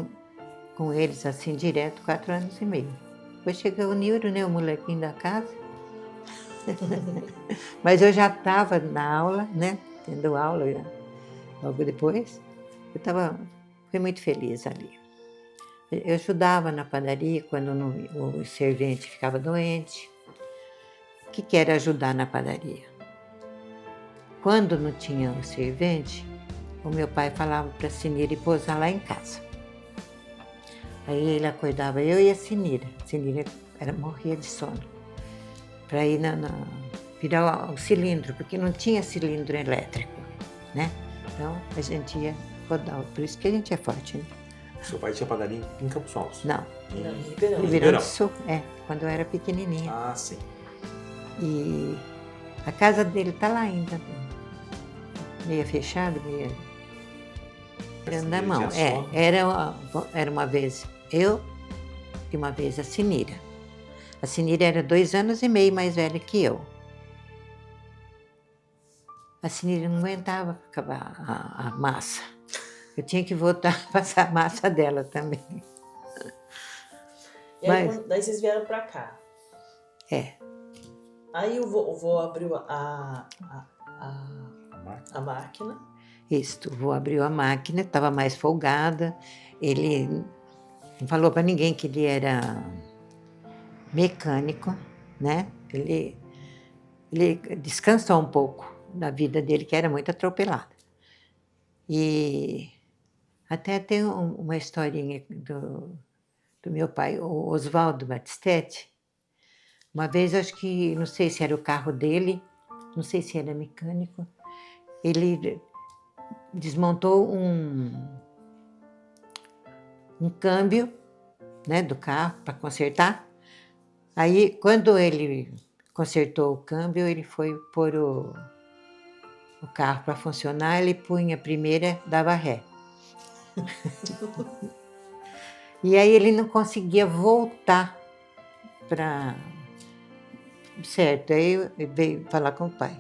com eles assim direto 4 anos e meio. Depois chegou o Nildo, né, o molequinho da casa. Mas eu já estava na aula, né, tendo aula logo depois. Fui muito feliz ali. Eu ajudava na padaria quando o servente ficava doente. O que era ajudar na padaria? Quando não tinha o servente, o meu pai falava para a Sinira ir pousar lá em casa. Aí ele acordava eu e a Sinira. A Sinira morria de sono. Para ir virar o cilindro, porque não tinha cilindro elétrico, né? Então a gente ia rodar. Por isso que a gente é forte, né? Seu pai tinha padaria em Campos Novos? Não. Em Ribeirão do Sul, quando eu era pequenininha. Ah, sim. E a casa dele está lá ainda, meio fechada, meio dentro da mão. Era uma vez eu e uma vez a Sinira. A Sinira era 2 anos e meio mais velha que eu. A Sinira não aguentava acabar a massa. Eu tinha que voltar a passar a massa dela também. E aí, daí vocês vieram pra cá. Aí o vô abriu a máquina. Isso, o vô abriu a máquina, estava mais folgada. Ele não falou para ninguém que ele era mecânico, né? Ele ele descansou um pouco da vida dele, que era muito atropelada. E até tem uma historinha do meu pai, o Oswaldo Batistetti. Uma vez, acho que, não sei se era o carro dele, não sei se era mecânico, ele desmontou um câmbio, né, do carro para consertar. Aí, quando ele consertou o câmbio, ele foi pôr o carro para funcionar, ele punha a primeira, dava ré. E aí ele não conseguia voltar para... Certo, aí eu veio falar com o pai,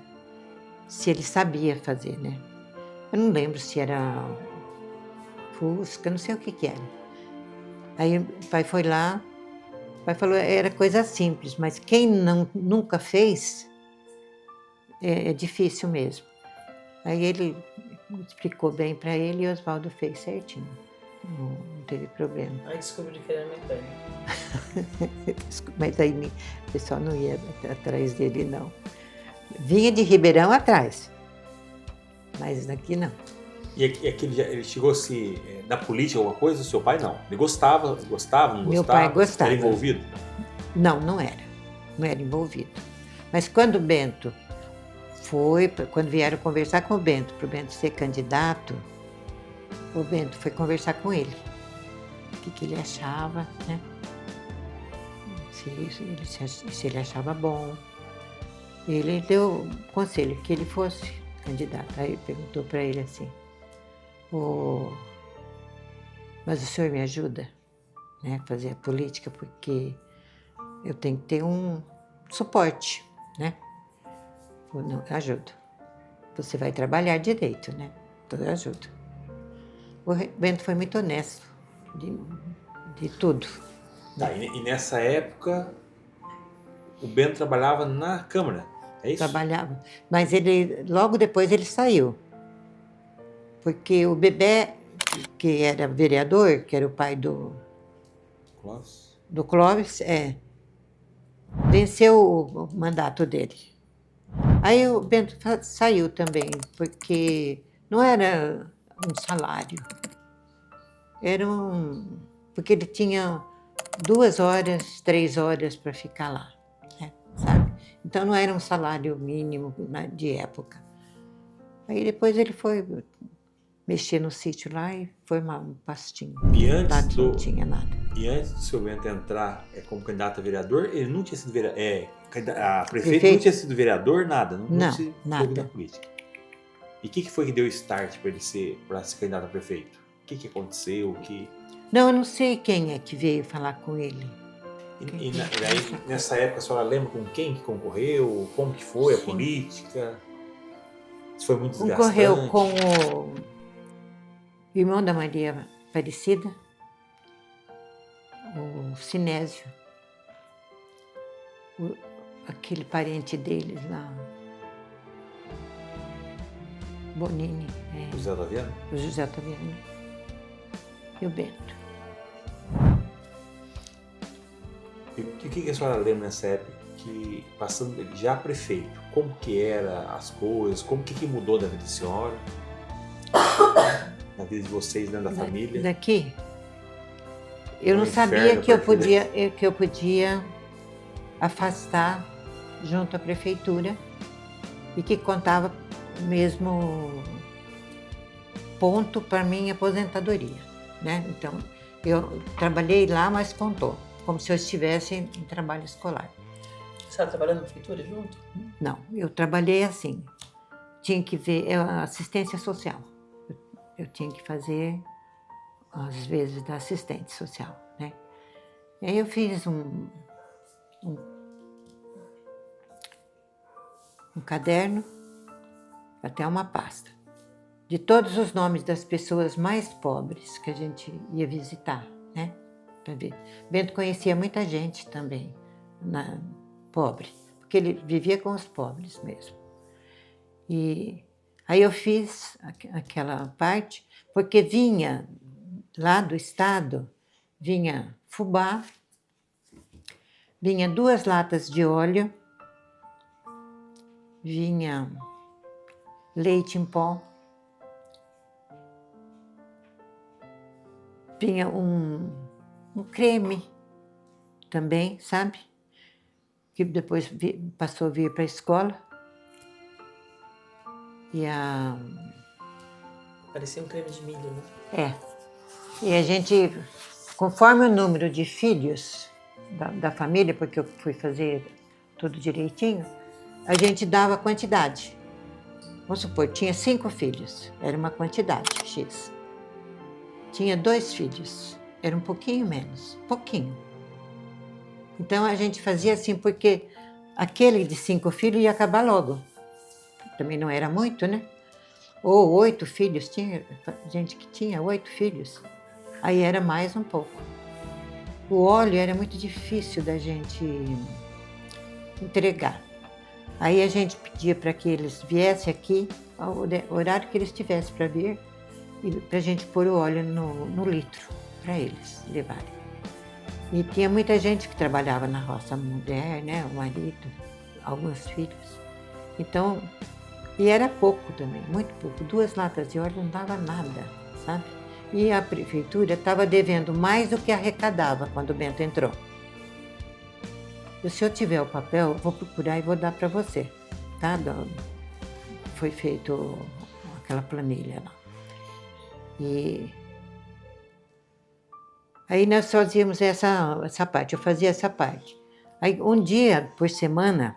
se ele sabia fazer, né? Eu não lembro se era Fusca, não sei o que era. Aí o pai foi lá, o pai falou, era coisa simples, mas quem nunca fez, é difícil mesmo. Aí ele explicou bem para ele e o Oswaldo fez certinho, não teve problema. Aí descobri que ele era mecânico. Mas aí o pessoal não ia atrás dele, não. Vinha de Ribeirão atrás, mas daqui não. E aquele, ele chegou a se... na política, alguma coisa? O seu pai não? Ele gostava, não gostava? Meu pai gostava. Era envolvido? Não, não era envolvido. Mas quando o Bento quando vieram conversar com o Bento, para o Bento ser candidato, o Bento foi conversar com ele. O que ele achava, né? Se ele achava bom. Ele deu conselho que ele fosse candidato. Aí perguntou para ele assim, mas o senhor me ajuda, né, a fazer a política, porque eu tenho que ter um suporte, né? Eu não, ajudo. Você vai trabalhar direito, né? Então eu ajudo. O Bento foi muito honesto de tudo. Tá, e nessa época o Bento trabalhava na Câmara, é isso? Trabalhava, mas logo depois ele saiu. Porque o Bebé, que era vereador, que era o pai do Clóvis, venceu o mandato dele. Aí o Bento saiu também, porque não era um salário. Porque ele tinha 2 horas, 3 horas para ficar lá, né, sabe? Então não era um salário mínimo de época. Aí depois ele foi mexer no sítio lá e formar um pastinho. E antes não tinha nada. E antes do seu Bento entrar como candidato a vereador, ele não tinha sido vereador. A prefeito não tinha sido vereador, nada. Não se envolveu na política. E o que foi que deu start para ele ser candidato a prefeito? O que aconteceu? Não, eu não sei quem é que veio falar com ele. E daí, nessa época, a senhora lembra com quem que concorreu? Como que foi a política? Isso foi muito desgastante? Concorreu com o irmão da Maria Aparecida, o Sinésio, aquele parente deles lá, Bonini. O José Otaviano? O José Otaviano. E o Bento. E o que a senhora lembra nessa época, que passando ele já prefeito, como que era as coisas, como que mudou da vida da senhora, na vida de vocês, dentro da família? Daqui? Eu não sabia que eu podia afastar junto à prefeitura e que contava mesmo ponto para minha aposentadoria, né? Então, eu trabalhei lá, mas contou, como se eu estivesse em trabalho escolar. Você estava trabalhando na prefeitura junto? Não, eu trabalhei assim, tinha que ver assistência social. Eu tinha que fazer, às vezes, da assistente social, né? E aí eu fiz um caderno, até uma pasta, de todos os nomes das pessoas mais pobres que a gente ia visitar, né? Para ver. Bento conhecia muita gente também, pobre, porque ele vivia com os pobres mesmo. E aí eu fiz aquela parte, porque vinha lá do estado, vinha fubá, vinha 2 latas de óleo vinha leite em pó, vinha um creme também, sabe? Que depois passou a vir para a escola. Parecia um creme de milho, né? É. E a gente, conforme o número de filhos da família, porque eu fui fazer tudo direitinho, a gente dava quantidade. Vamos supor, tinha 5 filhos, era uma quantidade X. Tinha 2 filhos, era um pouquinho menos, pouquinho. Então a gente fazia assim, porque aquele de 5 filhos ia acabar logo. Também não era muito, né? Ou 8 filhos, tinha gente que tinha 8 filhos. Aí era mais um pouco. O óleo era muito difícil da gente entregar. Aí a gente pedia para que eles viessem aqui, o horário que eles tivessem para vir, e para a gente pôr o óleo no litro, para eles levarem. E tinha muita gente que trabalhava na roça, a mulher, né, o marido, alguns filhos. Então, e era pouco também, muito pouco. 2 latas de óleo não dava nada, sabe? E a prefeitura estava devendo mais do que arrecadava quando o Bento entrou. E se eu tiver o papel, vou procurar e vou dar para você, tá? Foi feito aquela planilha lá. E aí nós fazíamos essa parte, eu fazia essa parte. Aí um dia por semana,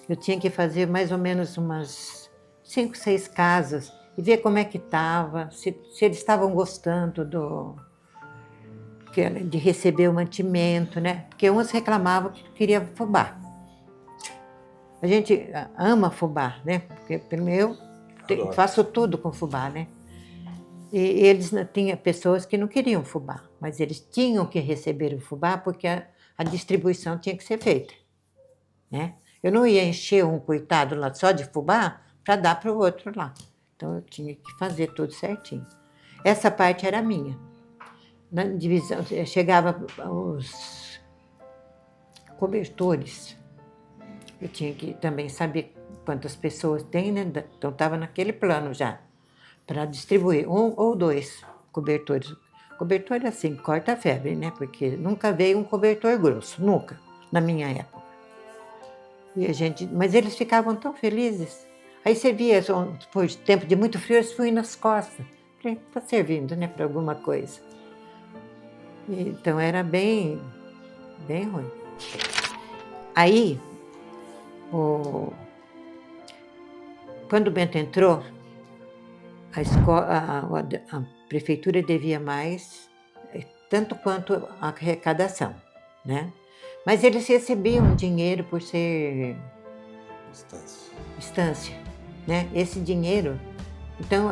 eu tinha que fazer mais ou menos umas 5, 6 casas e ver como é que estava, se eles estavam gostando de receber o mantimento, né? Porque uns reclamavam que queriam fubá. A gente ama fubá, né? Porque primeiro eu faço tudo com fubá, né? E eles tinham pessoas que não queriam fubá, mas eles tinham que receber o fubá porque a distribuição tinha que ser feita, né? Eu não ia encher um coitado lá só de fubá para dar para o outro lá. Então eu tinha que fazer tudo certinho. Essa parte era minha. Na divisão, chegava os cobertores. Eu tinha que também saber quantas pessoas tem, né? Então estava naquele plano já, para distribuir 1 ou 2 cobertores. Cobertor assim, corta-febre, né? Porque nunca veio um cobertor grosso, nunca, na minha época. Mas eles ficavam tão felizes. Aí você via, depois de tempo de muito frio, eles punham nas costas. Falei, tá servindo, né, para alguma coisa. Então era bem ruim. Aí, quando o Bento entrou, a prefeitura devia mais, tanto quanto a arrecadação, né? Mas eles recebiam dinheiro por ser estância, né? Esse dinheiro, então,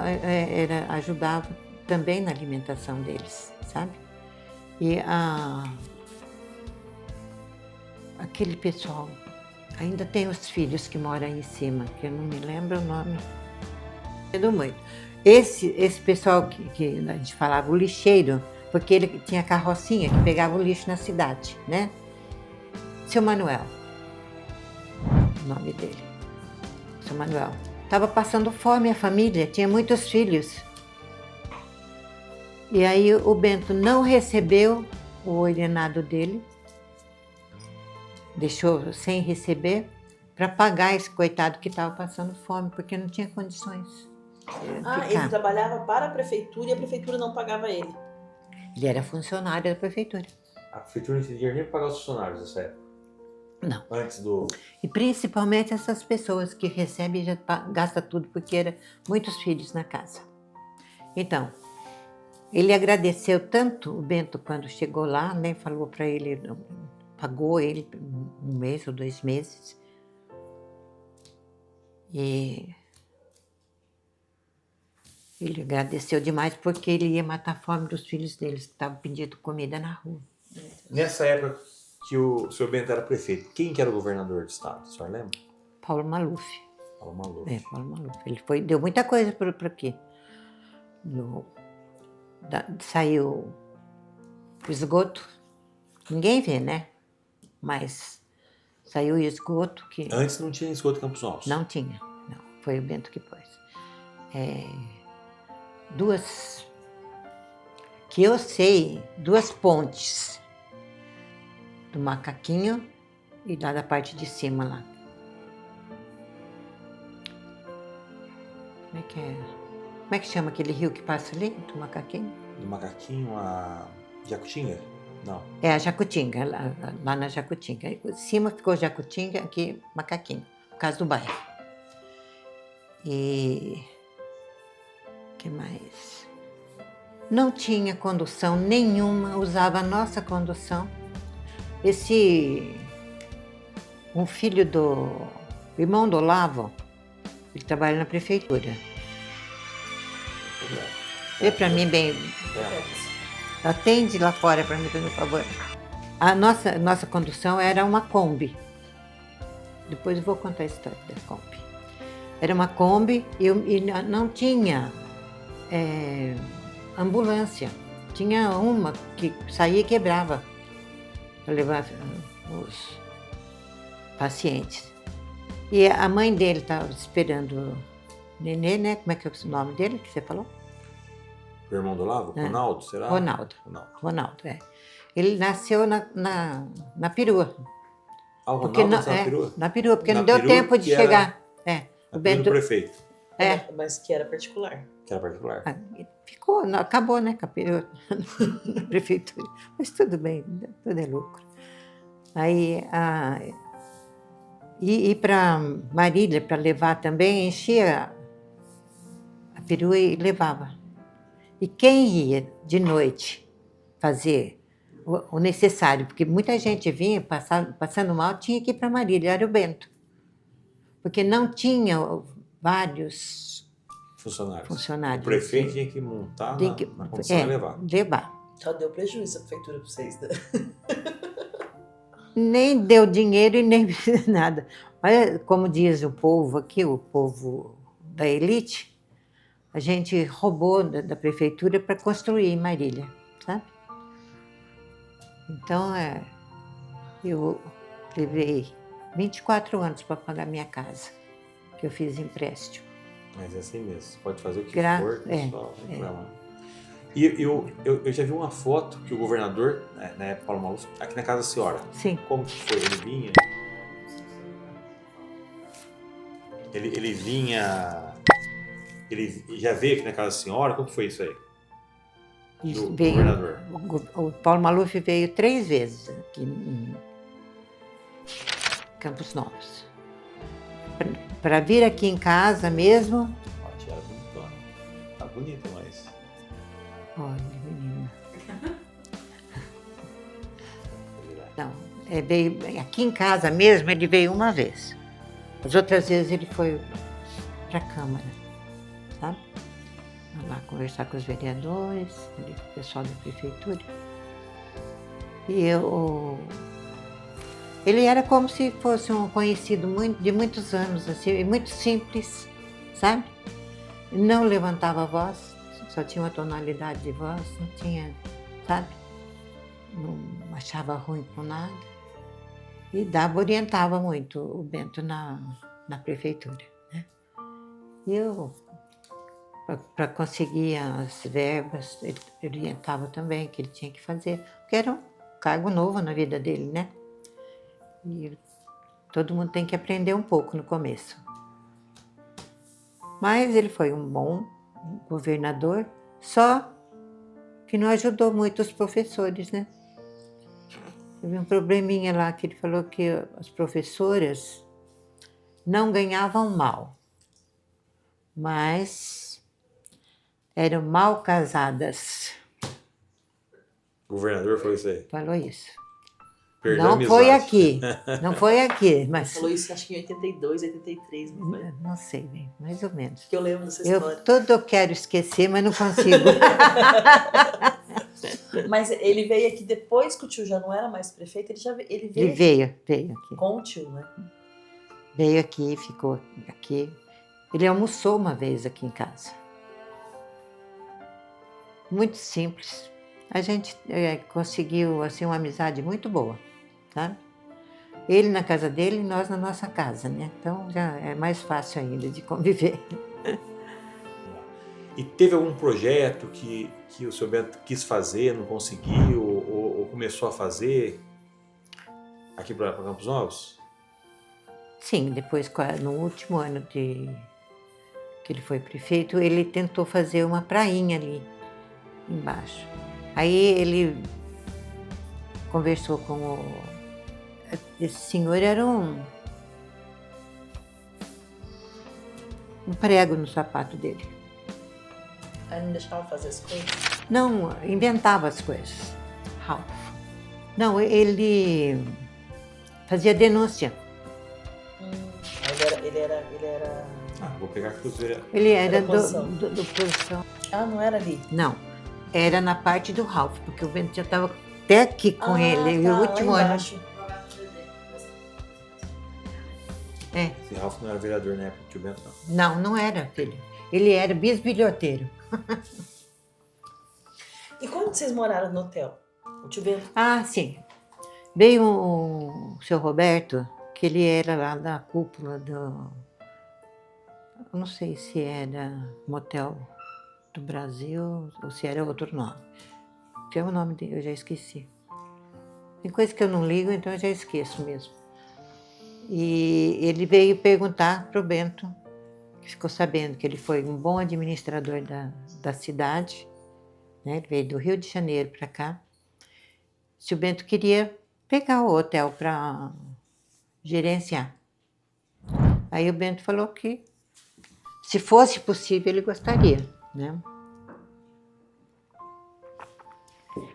ajudava também na alimentação deles, sabe? E aquele pessoal, ainda tem os filhos que moram aí em cima, que eu não me lembro o nome. Muito. Esse pessoal que a gente falava, o lixeiro, porque ele tinha carrocinha que pegava o lixo na cidade, né? Seu Manuel, o nome dele, seu Manuel. Estava passando fome a família, tinha muitos filhos. E aí o Bento não recebeu o ordenado dele, deixou sem receber, para pagar esse coitado que estava passando fome, porque não tinha condições. Ele trabalhava para a prefeitura e a prefeitura não pagava ele. Ele era funcionário da prefeitura. A prefeitura não tinha dinheiro nem para pagar os funcionários nessa época? Não. Antes do... E principalmente essas pessoas que recebem e já gastam tudo, porque eram muitos filhos na casa. Então, ele agradeceu tanto o Bento quando chegou lá, né? Falou para ele, pagou ele 1 mês ou 2 meses. E ele agradeceu demais porque ele ia matar a fome dos filhos deles, que estavam pedindo comida na rua. Nessa época que o senhor Bento era prefeito, quem que era o governador do estado? O senhor lembra? Paulo Maluf. Paulo Maluf. Paulo Maluf. Ele deu muita coisa para aqui. Saiu o esgoto. Ninguém vê, né? Mas Saiu o esgoto que... Antes não tinha esgoto em Campos Novos? Não tinha, não. Foi o Bento que pôs. Duas... Que eu sei, 2 pontes. Do Macaquinho e lá da parte de cima lá. Como é que é? Como é que chama aquele rio que passa ali, do Macaquinho? Do Macaquinho a Jacutinga? Não. É a Jacutinga, lá na Jacutinga. Em cima ficou Jacutinga, aqui Macaquinho, por causa do bairro. E... o que mais? Não tinha condução nenhuma, usava a nossa condução. Um filho do irmão do Olavo, ele trabalha na prefeitura. Vê para mim bem, atende lá fora para mim, por favor. A nossa condução era uma Kombi. Depois eu vou contar a história da Kombi. Era uma Kombi e não tinha ambulância. Tinha uma que saía e quebrava para levar os pacientes. E a mãe dele estava esperando o nenê, né? Como é que é o nome dele que você falou? O irmão do Olavo? Ronaldo, será? Ronaldo, é. Ele nasceu na perua. Ah, o Ronaldo nasceu na perua? Na perua, porque Na não deu perua, tempo de que chegar. O Bento do prefeito. Mas que era particular. Que era particular. Ficou, acabou, né, com a perua na prefeitura. Mas tudo bem, tudo é lucro. Aí, e para Marília, para levar também, enchia a perua e levava. E quem ia de noite fazer o necessário, porque muita gente vinha passando mal, tinha que ir para Marília, era o Bento. Porque não tinha vários funcionários. O prefeito tinha que montar na condição de levar. Só deu prejuízo a prefeitura para vocês, né? Nem deu dinheiro e nem nada. Olha, como diz o povo aqui, o povo da elite, a gente roubou da prefeitura para construir em Marília, sabe? Então, eu levei 24 anos para pagar minha casa, que eu fiz empréstimo. Mas é assim mesmo, você pode fazer o que for, só reclamar. E eu já vi uma foto que o governador, na época, Paulo Maluf, aqui na casa da senhora. Sim. Como que foi? Ele vinha... Ele vinha... Ele já veio aqui na casa da senhora? Como que foi isso aí? Governador. O Paulo Maluf veio 3 vezes aqui em Campos Novos. Para vir aqui em casa mesmo. Ó, a tiara bonitona. Tá bonita, mas... Olha, menina. Não, veio aqui em casa mesmo, ele veio uma vez. As outras vezes ele foi para a Câmara, sabe? Lá conversar com os vereadores, com o pessoal da prefeitura. E ele era como se fosse um conhecido de muitos anos, assim, muito simples, sabe? Não levantava a voz, só tinha uma tonalidade de voz, não tinha, sabe? Não achava ruim com nada. E orientava muito o Bento na prefeitura, né? E eu, para conseguir as verbas, ele orientava também que ele tinha que fazer, porque era um cargo novo na vida dele, né? E todo mundo tem que aprender um pouco no começo. Mas ele foi um bom governador, só que não ajudou muito os professores, né? Teve um probleminha lá que ele falou que as professoras não ganhavam mal, mas eram mal casadas. O governador foi isso aí? Falou isso. Perdão, não foi aqui, não foi aqui, mas... Falou isso acho que em 82, 83, não foi? Não sei bem, mais ou menos. Que eu lembro dessa história. Tudo eu quero esquecer, mas não consigo. Mas ele veio aqui depois que o tio já não era mais prefeito, ele veio veio aqui. com o tio, né? Veio aqui, ficou aqui. Ele almoçou uma vez aqui em casa. Muito simples. A gente conseguiu assim, uma amizade muito boa, sabe? Ele na casa dele e nós na nossa casa, né? Então já é mais fácil ainda de conviver. E teve algum projeto que o seu Bento quis fazer, não conseguiu, ou começou a fazer aqui para Campos Novos? Sim, depois, no último ano que ele foi prefeito, ele tentou fazer uma prainha ali embaixo. Aí ele conversou com esse senhor, era um prego no sapato dele. Aí não deixava fazer as coisas? Não, inventava as coisas. Ralph. Não, ele fazia denúncia. Ele era... Vou pegar aqui os vereadores. Ele era do Oposição. posição. Ah, não era ali? Não, era na parte do Ralph, porque o Bento já estava até aqui com ele. E o último lá ano. embaixo. É. Esse Ralph não era vereador na época do tio Bento, não. Não era, filho. Ele era bisbilhoteiro. E quando vocês moraram no hotel? O tio Bento? Ah, sim. Veio o seu Roberto, que ele era lá da cúpula do... Eu não sei se era Motel do Brasil ou se era outro nome. Que é o nome dele, eu já esqueci. Tem coisa que eu não ligo, então eu já esqueço mesmo. E ele veio perguntar para o Bento, que ficou sabendo que ele foi um bom administrador da cidade, né? Ele veio do Rio de Janeiro para cá. Se o Bento queria pegar o hotel para gerenciar. Aí o Bento falou que, se fosse possível, ele gostaria, né?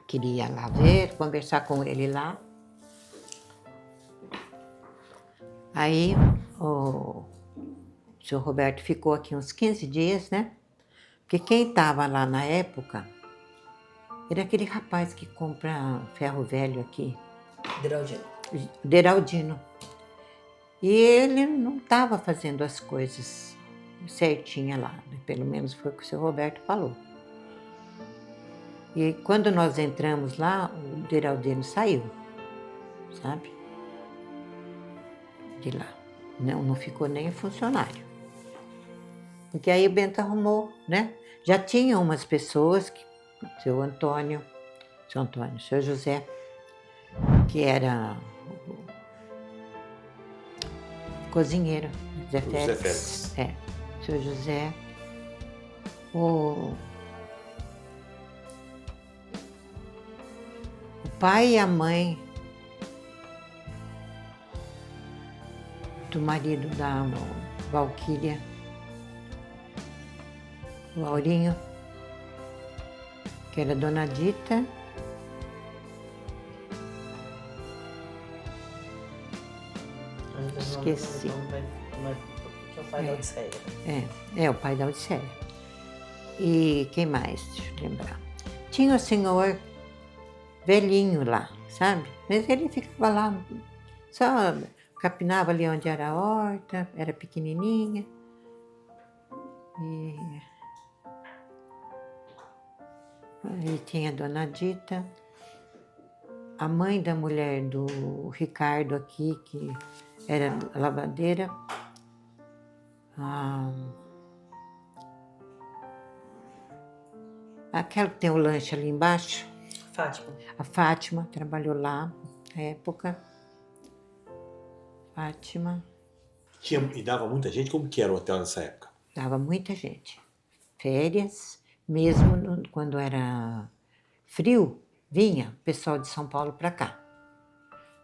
Queria lá ver, conversar com ele lá. Aí o senhor Roberto ficou aqui uns 15 dias, né? Porque quem estava lá na época era aquele rapaz que compra ferro velho aqui. Deraldino. Deraldino. E ele não estava fazendo as coisas certinha lá, né? Pelo menos foi o que o senhor Roberto falou. E quando nós entramos lá, o Deraldino saiu, sabe? De lá. Não ficou nem funcionário. Porque aí o Bento arrumou, né? Já tinha umas pessoas, o seu José, que era cozinheiro, José Félix. É, seu José. O pai e a mãe do marido da Valquíria, o Aurinho, que era Dona Dita. Esqueci. Que é o pai da Odisseia. É o pai da Odisseia. E quem mais? Deixa eu lembrar. Tinha o senhor velhinho lá, sabe? Mas ele ficava lá, só capinava ali onde era a horta, era pequenininha. E aí tinha a Dona Dita, a mãe da mulher do Ricardo aqui, que era lavadeira. Aquela que tem o lanche ali embaixo. Fátima. A Fátima trabalhou lá na época. Fátima. E dava muita gente? Como que era o hotel nessa época? Dava muita gente. Férias, mesmo quando era frio, vinha o pessoal de São Paulo para cá.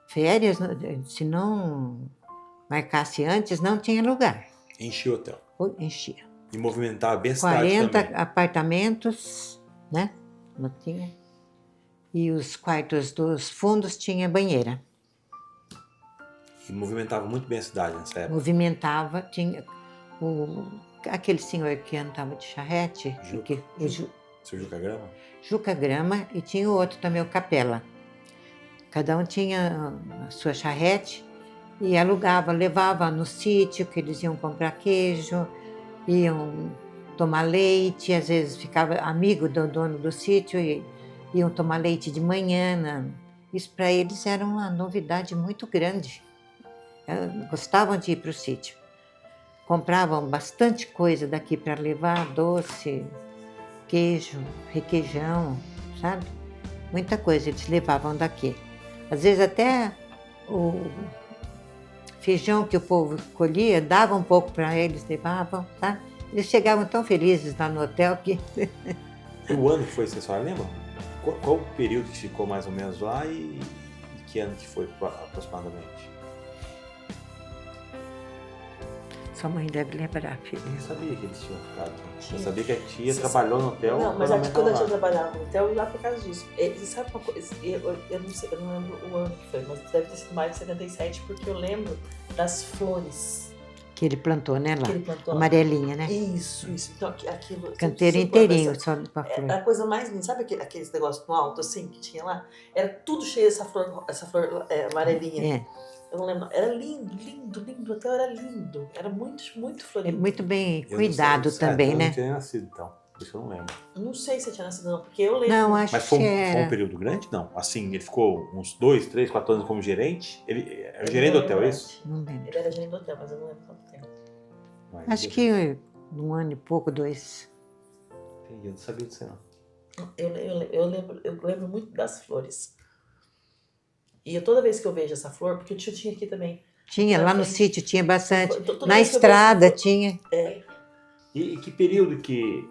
Férias, se não marcasse antes, não tinha lugar. Enchia o hotel. Enchia. E movimentava bem a cidade 40 também. apartamentos, né? Não tinha. E os quartos dos fundos tinha banheira. E movimentava muito bem a cidade nessa época. Movimentava, tinha aquele senhor que andava de charrete, Seu Juca Grama? Juca Grama, e tinha o outro também, o Capela. Cada um tinha a sua charrete e alugava, levava no sítio, que eles iam comprar queijo, iam tomar leite, às vezes ficava amigo do dono do sítio e iam tomar leite de manhã. Isso para eles era uma novidade muito grande. gostavam de ir para o sítio. Compravam bastante coisa daqui para levar, doce, queijo, requeijão, sabe? Muita coisa eles levavam daqui. Às vezes até o feijão que o povo colhia, dava um pouco para eles, levavam, tá? Eles chegavam tão felizes lá no hotel que... E o ano que foi, você só lembra? Qual o período que ficou mais ou menos lá e que ano que foi aproximadamente? Sua mãe deve lembrar, filho. Eu não sabia que eles tinham ficado. Eu sabia que a tia trabalhou no hotel. Não, mas aqui quando a tia trabalhava no hotel, eu ia lá por causa disso. Você sabe uma coisa? Eu não sei, eu não lembro o ano que foi, mas deve ter sido mais de 77, porque eu lembro das flores. Que ele plantou, né, lá? Que ele plantou lá. Amarelinha, né? Isso. Então, aquilo... Canteiro inteirinho, só com a flor. Era a coisa mais linda. Sabe aqueles negócios no alto, assim, que tinha lá? Era tudo cheio dessa flor amarelinha. É. Eu não lembro. Era lindo. O hotel era lindo. Era muito, muito É florido. muito bem cuidado também, eu né? não tinha nascido, então. Por isso eu não lembro. Não sei se eu tinha nascido, não, porque eu lembro. Não, acho Mas que foi era. um período grande? Não. Assim, ele ficou uns 2, 3, 4 anos como gerente. Ele era Eu gerente não do hotel, lembro. é isso? Não lembro. Ele era gerente do hotel, mas eu não lembro quanto tempo. Mas Acho que 1 ano e pouco, 2. Entendi, eu não sabia disso, não. Eu lembro muito das flores. E toda vez que eu vejo essa flor, porque o tio tinha aqui também. Tinha, lá no frente. sítio tinha bastante. Toda Na vez que eu estrada vejo essa tinha. flor- É, E que período que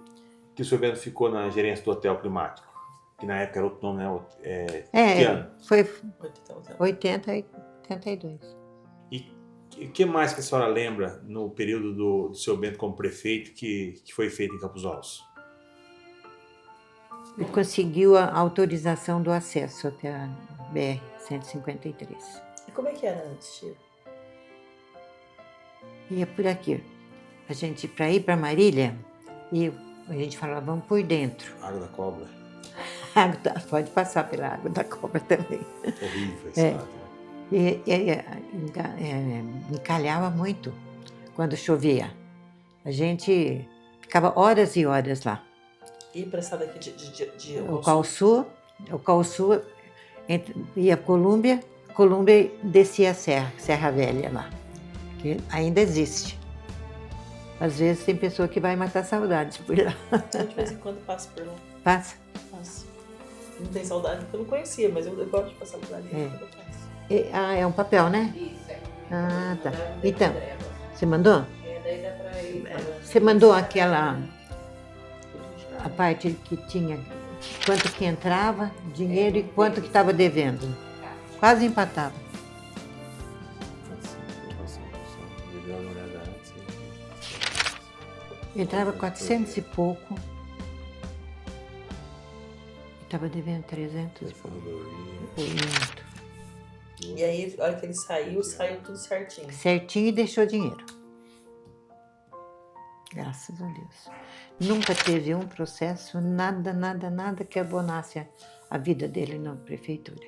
o seu Bento ficou na gerência do hotel climático? Que na época era outro nome, né? Que ano? Foi 80. 80 e 82. E o que mais que a senhora lembra no período do seu Bento como prefeito que foi feito em Campos Altos? Ele conseguiu a autorização do acesso até a BR-153. E como é que era antes, tio? Ia por aqui. A gente, para ir para Marília, a gente falava, vamos por dentro. Água da Cobra. Pode passar pela água da cobra também. Horrível esse É. lado, né? Encalhava muito quando chovia. A gente ficava horas e horas lá. E para essa daqui de O Calçu ia a Colômbia descia a Serra Velha lá, que ainda existe. Às vezes tem pessoa que vai matar saudades por lá. Eu, de vez em quando passo por lá. Passa. Passo. Não tem saudade porque eu não conhecia, mas eu gosto de passar por lá. É. Quando eu passo. É um papel, né? Isso, é. Ah, tá. Então, você mandou? Daí dá pra ir. Você mandou aquela a parte que tinha quanto que entrava, dinheiro e quanto que estava devendo. Quase empatava. Entrava 400 e pouco. E estava devendo 300 e pouco. Muito. E aí, a hora que ele saiu tudo certinho. Certinho e deixou dinheiro. Graças a Deus. Nunca teve um processo, nada que abonasse a vida dele na prefeitura.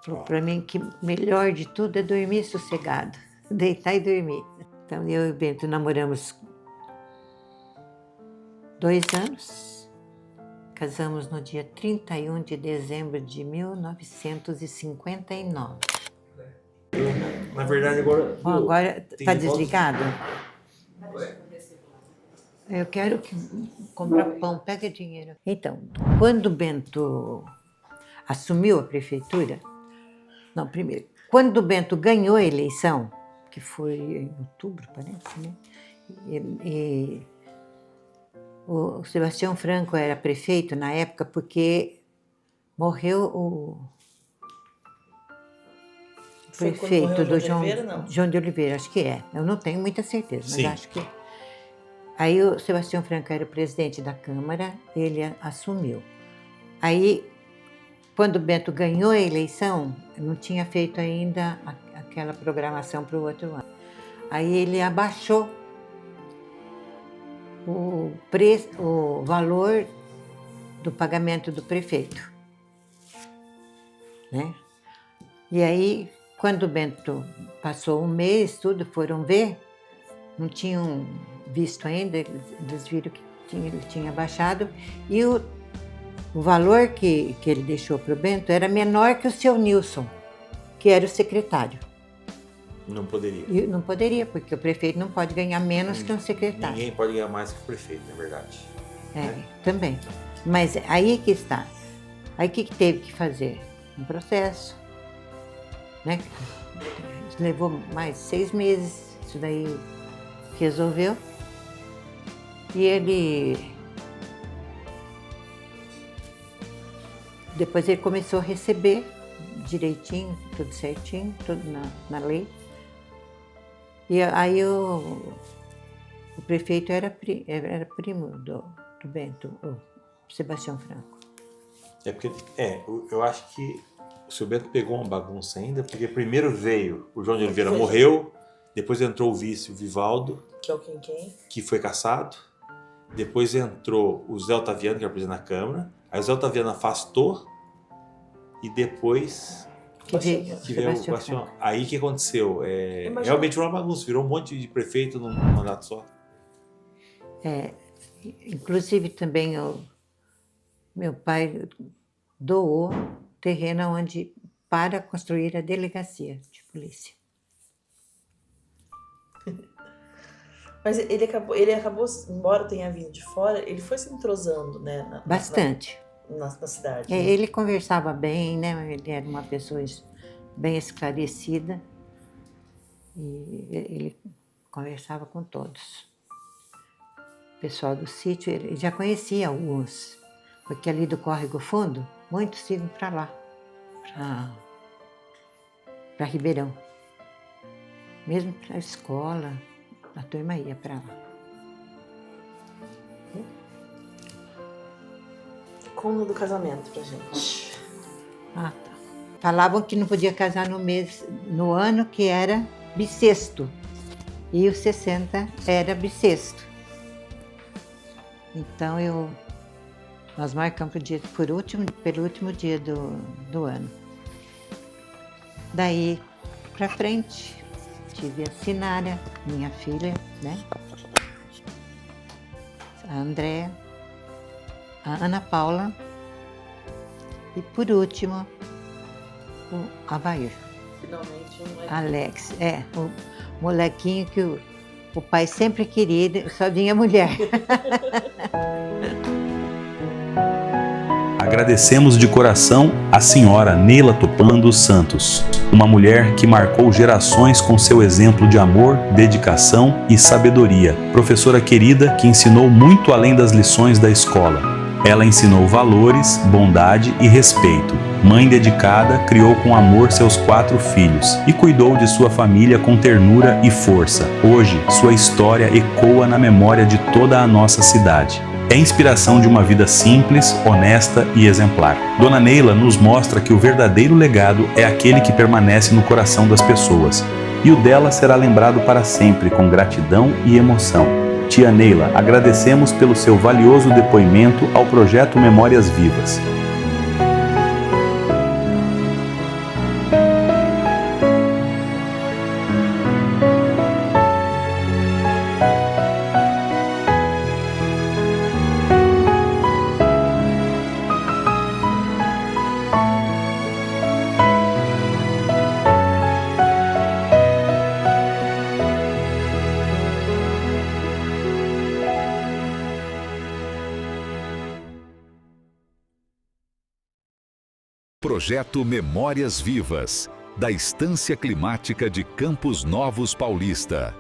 Falou para mim que melhor de tudo é dormir sossegado, deitar e dormir. Então eu e o Bento namoramos 2 anos, casamos no dia 31 de dezembro de 1959. Na verdade, agora. Bom, agora tem está de volta? desligado? Eu quero comprar pão, pega dinheiro. Então, quando o Bento assumiu a prefeitura, não, primeiro, quando o Bento ganhou a eleição, que foi em outubro, parece, né? E o Sebastião Franco era prefeito na época porque morreu o Foi quando prefeito morreu o do João de Oliveira, não? João de Oliveira, acho que é. Eu não tenho muita certeza, mas Sim. acho que é. Aí o Sebastião Franco era o presidente da Câmara, ele assumiu. Aí, quando o Bento ganhou a eleição, não tinha feito ainda aquela programação para o outro ano. Aí ele abaixou o valor do pagamento do prefeito, né? E aí, quando o Bento passou um mês, tudo, foram ver, não tinham visto ainda, eles viram que ele tinha baixado, e o valor que ele deixou para o Bento era menor que o seu Nilson, que era o secretário. Não poderia. E não poderia, porque o prefeito não pode ganhar menos que um secretário. Ninguém pode ganhar mais que o prefeito, na verdade. Também. Mas aí que está. Aí o que teve que fazer? Um processo, né? Levou mais 6 meses, isso daí resolveu. E ele... Depois ele começou a receber direitinho, tudo certinho, tudo na lei. E aí o prefeito era primo do Bento, o Sebastião Franco. Porque, eu acho que o seu Bento pegou uma bagunça ainda, porque primeiro veio o João de Oliveira, morreu, depois entrou o vice, o Vivaldo, que é o quem? Que foi cassado, depois entrou o Zé Otaviano, que era presidente da Câmara, aí o Zé Otaviano afastou, e depois que veio o Sebastião. Aí o que aconteceu? Realmente virou uma bagunça, virou um monte de prefeito num mandato só. Inclusive também meu pai doou terreno para construir a delegacia de polícia. Mas ele acabou, embora tenha vindo de fora, ele foi se entrosando, né? Bastante. Na cidade. Né? Ele conversava bem, né? Ele era uma pessoa bem esclarecida e ele conversava com todos. O pessoal do sítio, ele já conhecia alguns, porque ali do Córrego Fundo, muitos iam para lá, para Ribeirão. Mesmo para a escola, a turma ia para lá. Conta do casamento pra gente. Tá. Falavam que não podia casar no ano que era bissexto. E o 60 era bissexto. Então nós marcamos pelo último dia do ano. Daí pra frente, tive a Sinara, minha filha, né? A Andréa, a Ana Paula e por último o Avair. Finalmente Alex, o molequinho que o pai sempre queria, só vinha mulher. Agradecemos de coração a senhora Neila Topando dos Santos, uma mulher que marcou gerações com seu exemplo de amor, dedicação e sabedoria. Professora querida que ensinou muito além das lições da escola. Ela ensinou valores, bondade e respeito. Mãe dedicada, criou com amor seus 4 filhos e cuidou de sua família com ternura e força. Hoje, sua história ecoa na memória de toda a nossa cidade. É inspiração de uma vida simples, honesta e exemplar. Dona Neila nos mostra que o verdadeiro legado é aquele que permanece no coração das pessoas. E o dela será lembrado para sempre com gratidão e emoção. Tia Neila, agradecemos pelo seu valioso depoimento ao projeto Memórias Vivas. Projeto Memórias Vivas, da Estância Climática de Campos Novos Paulista.